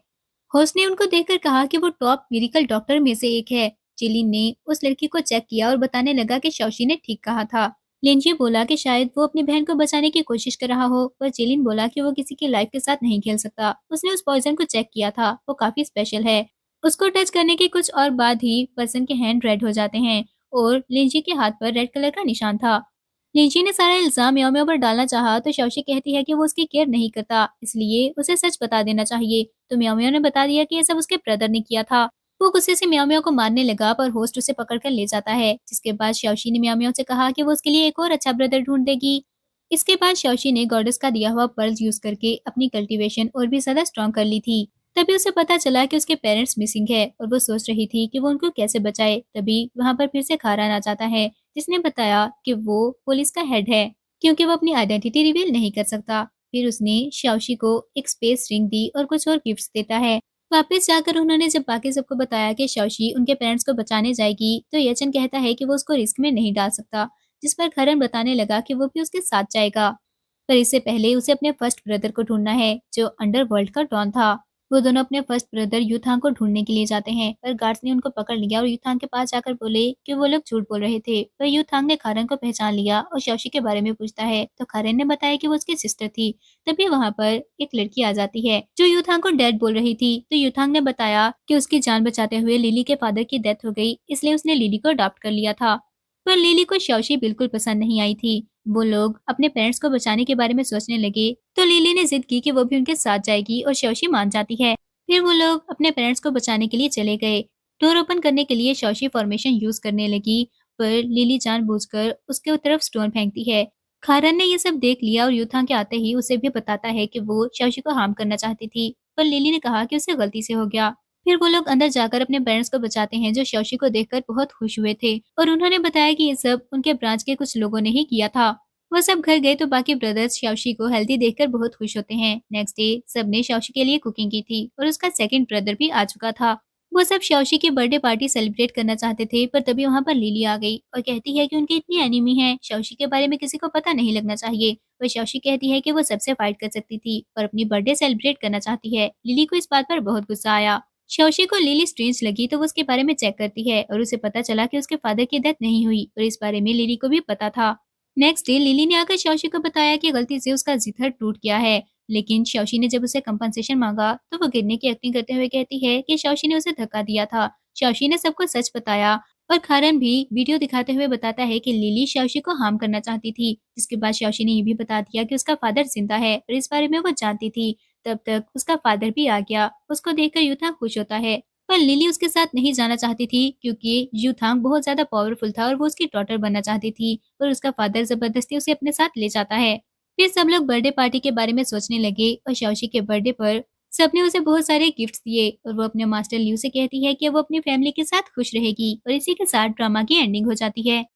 होस्ट ने उनको देखकर कहा कि वो टॉप मेडिकल डॉक्टर में से एक है। चिलिन ने उस लड़की को चेक किया और बताने लगा कि शौशी ने ठीक कहा था। लिंजी बोला कि शायद वो अपनी बहन को बचाने की कोशिश कर रहा हो, पर चिलिन बोला कि वो किसी की लाइफ के साथ नहीं खेल सकता। उसने उस पॉइजन को चेक किया था, वो काफी स्पेशल है। उसको टच करने के कुछ और बाद ही पर्सन के हैंड रेड हो जाते हैं और लिंजी के हाथ पर रेड कलर का निशान था। लिंजी ने सारा इल्जाम म्याओ म्याओ पर डालना चाहा तो शौशी कहती है कि वो उसकी केयर नहीं करता, इसलिए उसे सच बता देना चाहिए। तो म्याओ म्याओ ने बता दिया कि ये सब उसके ब्रदर ने किया था। वो गुस्से से म्याओ म्याओ को मारने लगा, पर होस्ट उसे पकड़कर ले जाता है। जिसके बाद शौशी ने म्याओ म्याओ से कहा कि वो उसके लिए एक और अच्छा ब्रदर ढूंढ देगी। इसके बाद शौशी ने गॉडेस का दिया हुआ पर्ल यूज करके अपनी कल्टीवेशन और भी ज्यादा स्ट्रॉन्ग कर ली थी। तभी उसे पता चला कि उसके पेरेंट्स मिसिंग है और वो सोच रही थी कि वो उनको कैसे बचाए। तभी वहाँ पर फिर से खारान आ जाता है, जिसने बताया कि वो पुलिस का हेड है, क्योंकि वो अपनी आइडेंटिटी रिवील नहीं कर सकता। फिर उसने शाओशी को एक स्पेस रिंग दी और कुछ और गिफ्ट्स देता है। वापस जाकर उन्होंने जब बाकी सबको बताया कि शाओशी उनके पेरेंट्स को बचाने जाएगी, तो येचन कहता है कि वो उसको रिस्क में नहीं डाल सकता, जिस पर खरन बताने लगा कि वो भी उसके साथ जाएगा। पर इससे पहले उसे अपने फर्स्ट ब्रदर को ढूंढना है, जो अंडरवर्ल्ड का डॉन था। वो दोनों अपने फर्स्ट ब्रदर यूथांग को ढूंढने के लिए जाते हैं, पर गार्ड्स ने उनको पकड़ लिया और यूथांग के पास जाकर बोले कि वो लोग झूठ बोल रहे थे। पर यूथांग ने खारन को पहचान लिया और शौशी के बारे में पूछता है, तो खारन ने बताया कि वो उसकी सिस्टर थी। तभी वहाँ पर एक लड़की आ जाती है जो यूथांग को डैड बोल रही थी। तो यूथांग ने बताया कि उसकी जान बचाते हुए लिली के फादर की डेथ हो गई, इसलिए उसने लिली को अडॉप्ट कर लिया था। पर लिली को शौशी बिल्कुल पसंद नहीं आई थी। वो लोग अपने पेरेंट्स को बचाने के बारे में सोचने लगे, तो लिली ने जिद की कि वो भी उनके साथ जाएगी और शौशी मान जाती है। फिर वो लोग अपने पेरेंट्स को बचाने के लिए चले गए। डोर ओपन करने के लिए शौशी फॉर्मेशन यूज करने लगी, पर लिली जानबूझकर उसके तरफ स्टोन फेंकती है। खारन ने ये सब देख लिया और यूथांग के आते ही उसे भी बताता है कि वो शौशी को हार्म करना चाहती थी, पर लिली ने कहा कि उसे गलती से हो गया। फिर वो लोग अंदर जाकर अपने पेरेंट्स को बचाते हैं, जो शौशी को देखकर बहुत खुश हुए थे और उन्होंने बताया कि ये सब उनके ब्रांच के कुछ लोगों ने ही किया था। वो सब घर गए तो बाकी ब्रदर्स शाओशी को हेल्दी देखकर बहुत खुश होते हैं। नेक्स्ट डे सबने शाओशी के लिए कुकिंग की थी और उसका सेकंड ब्रदर भी आ चुका था। वो सब शाओशी की बर्थडे पार्टी सेलिब्रेट करना चाहते थे, पर तभी वहाँ पर लिली आ गई और कहती है कि उनकी इतनी एनिमी है, शाओशी के बारे में किसी को पता नहीं लगना चाहिए। पर शाओशी कहती है कि वो सबसे फाइट कर सकती थी और अपनी बर्थडे सेलिब्रेट करना चाहती है। लिली को इस बात पर बहुत गुस्सा आया। शाओशी को लिली स्ट्रेंज लगी, तो वो उसके बारे में चेक करती है और उसे पता चला कि उसके फादर की डेथ नहीं हुई और इस बारे में लिली को भी पता था। नेक्स्ट डे लिली ने आकर शौशी को बताया कि गलती से उसका जिथर टूट गया है, लेकिन शौशी ने जब उसे कंपनसेशन मांगा तो वो गिरने की एक्टिंग करते हुए कहती है कि शौशी ने उसे धक्का दिया था। शौशी ने सबको सच बताया और खारन भी वीडियो दिखाते हुए बताता है कि लिली शौशी को हार्म करना चाहती थी। जिसके बाद शौशी ने ये भी बता दिया कि उसका फादर जिंदा है और इस बारे में वो जानती थी। तब तक उसका फादर भी आ गया। उसको देखकर यूथा खुश होता है, पर लिली उसके साथ नहीं जाना चाहती थी क्योंकि यूथांग बहुत ज्यादा पावरफुल था और वो उसकी डॉटर बनना चाहती थी, पर उसका फादर जबरदस्ती उसे अपने साथ ले जाता है। फिर सब लोग बर्थडे पार्टी के बारे में सोचने लगे और शौशी के बर्थडे पर सबने उसे बहुत सारे गिफ्ट्स दिए और वो अपने मास्टर लियू से कहती है कि वो अपनी फैमिली के साथ खुश रहेगी और इसी के साथ ड्रामा की एंडिंग हो जाती है।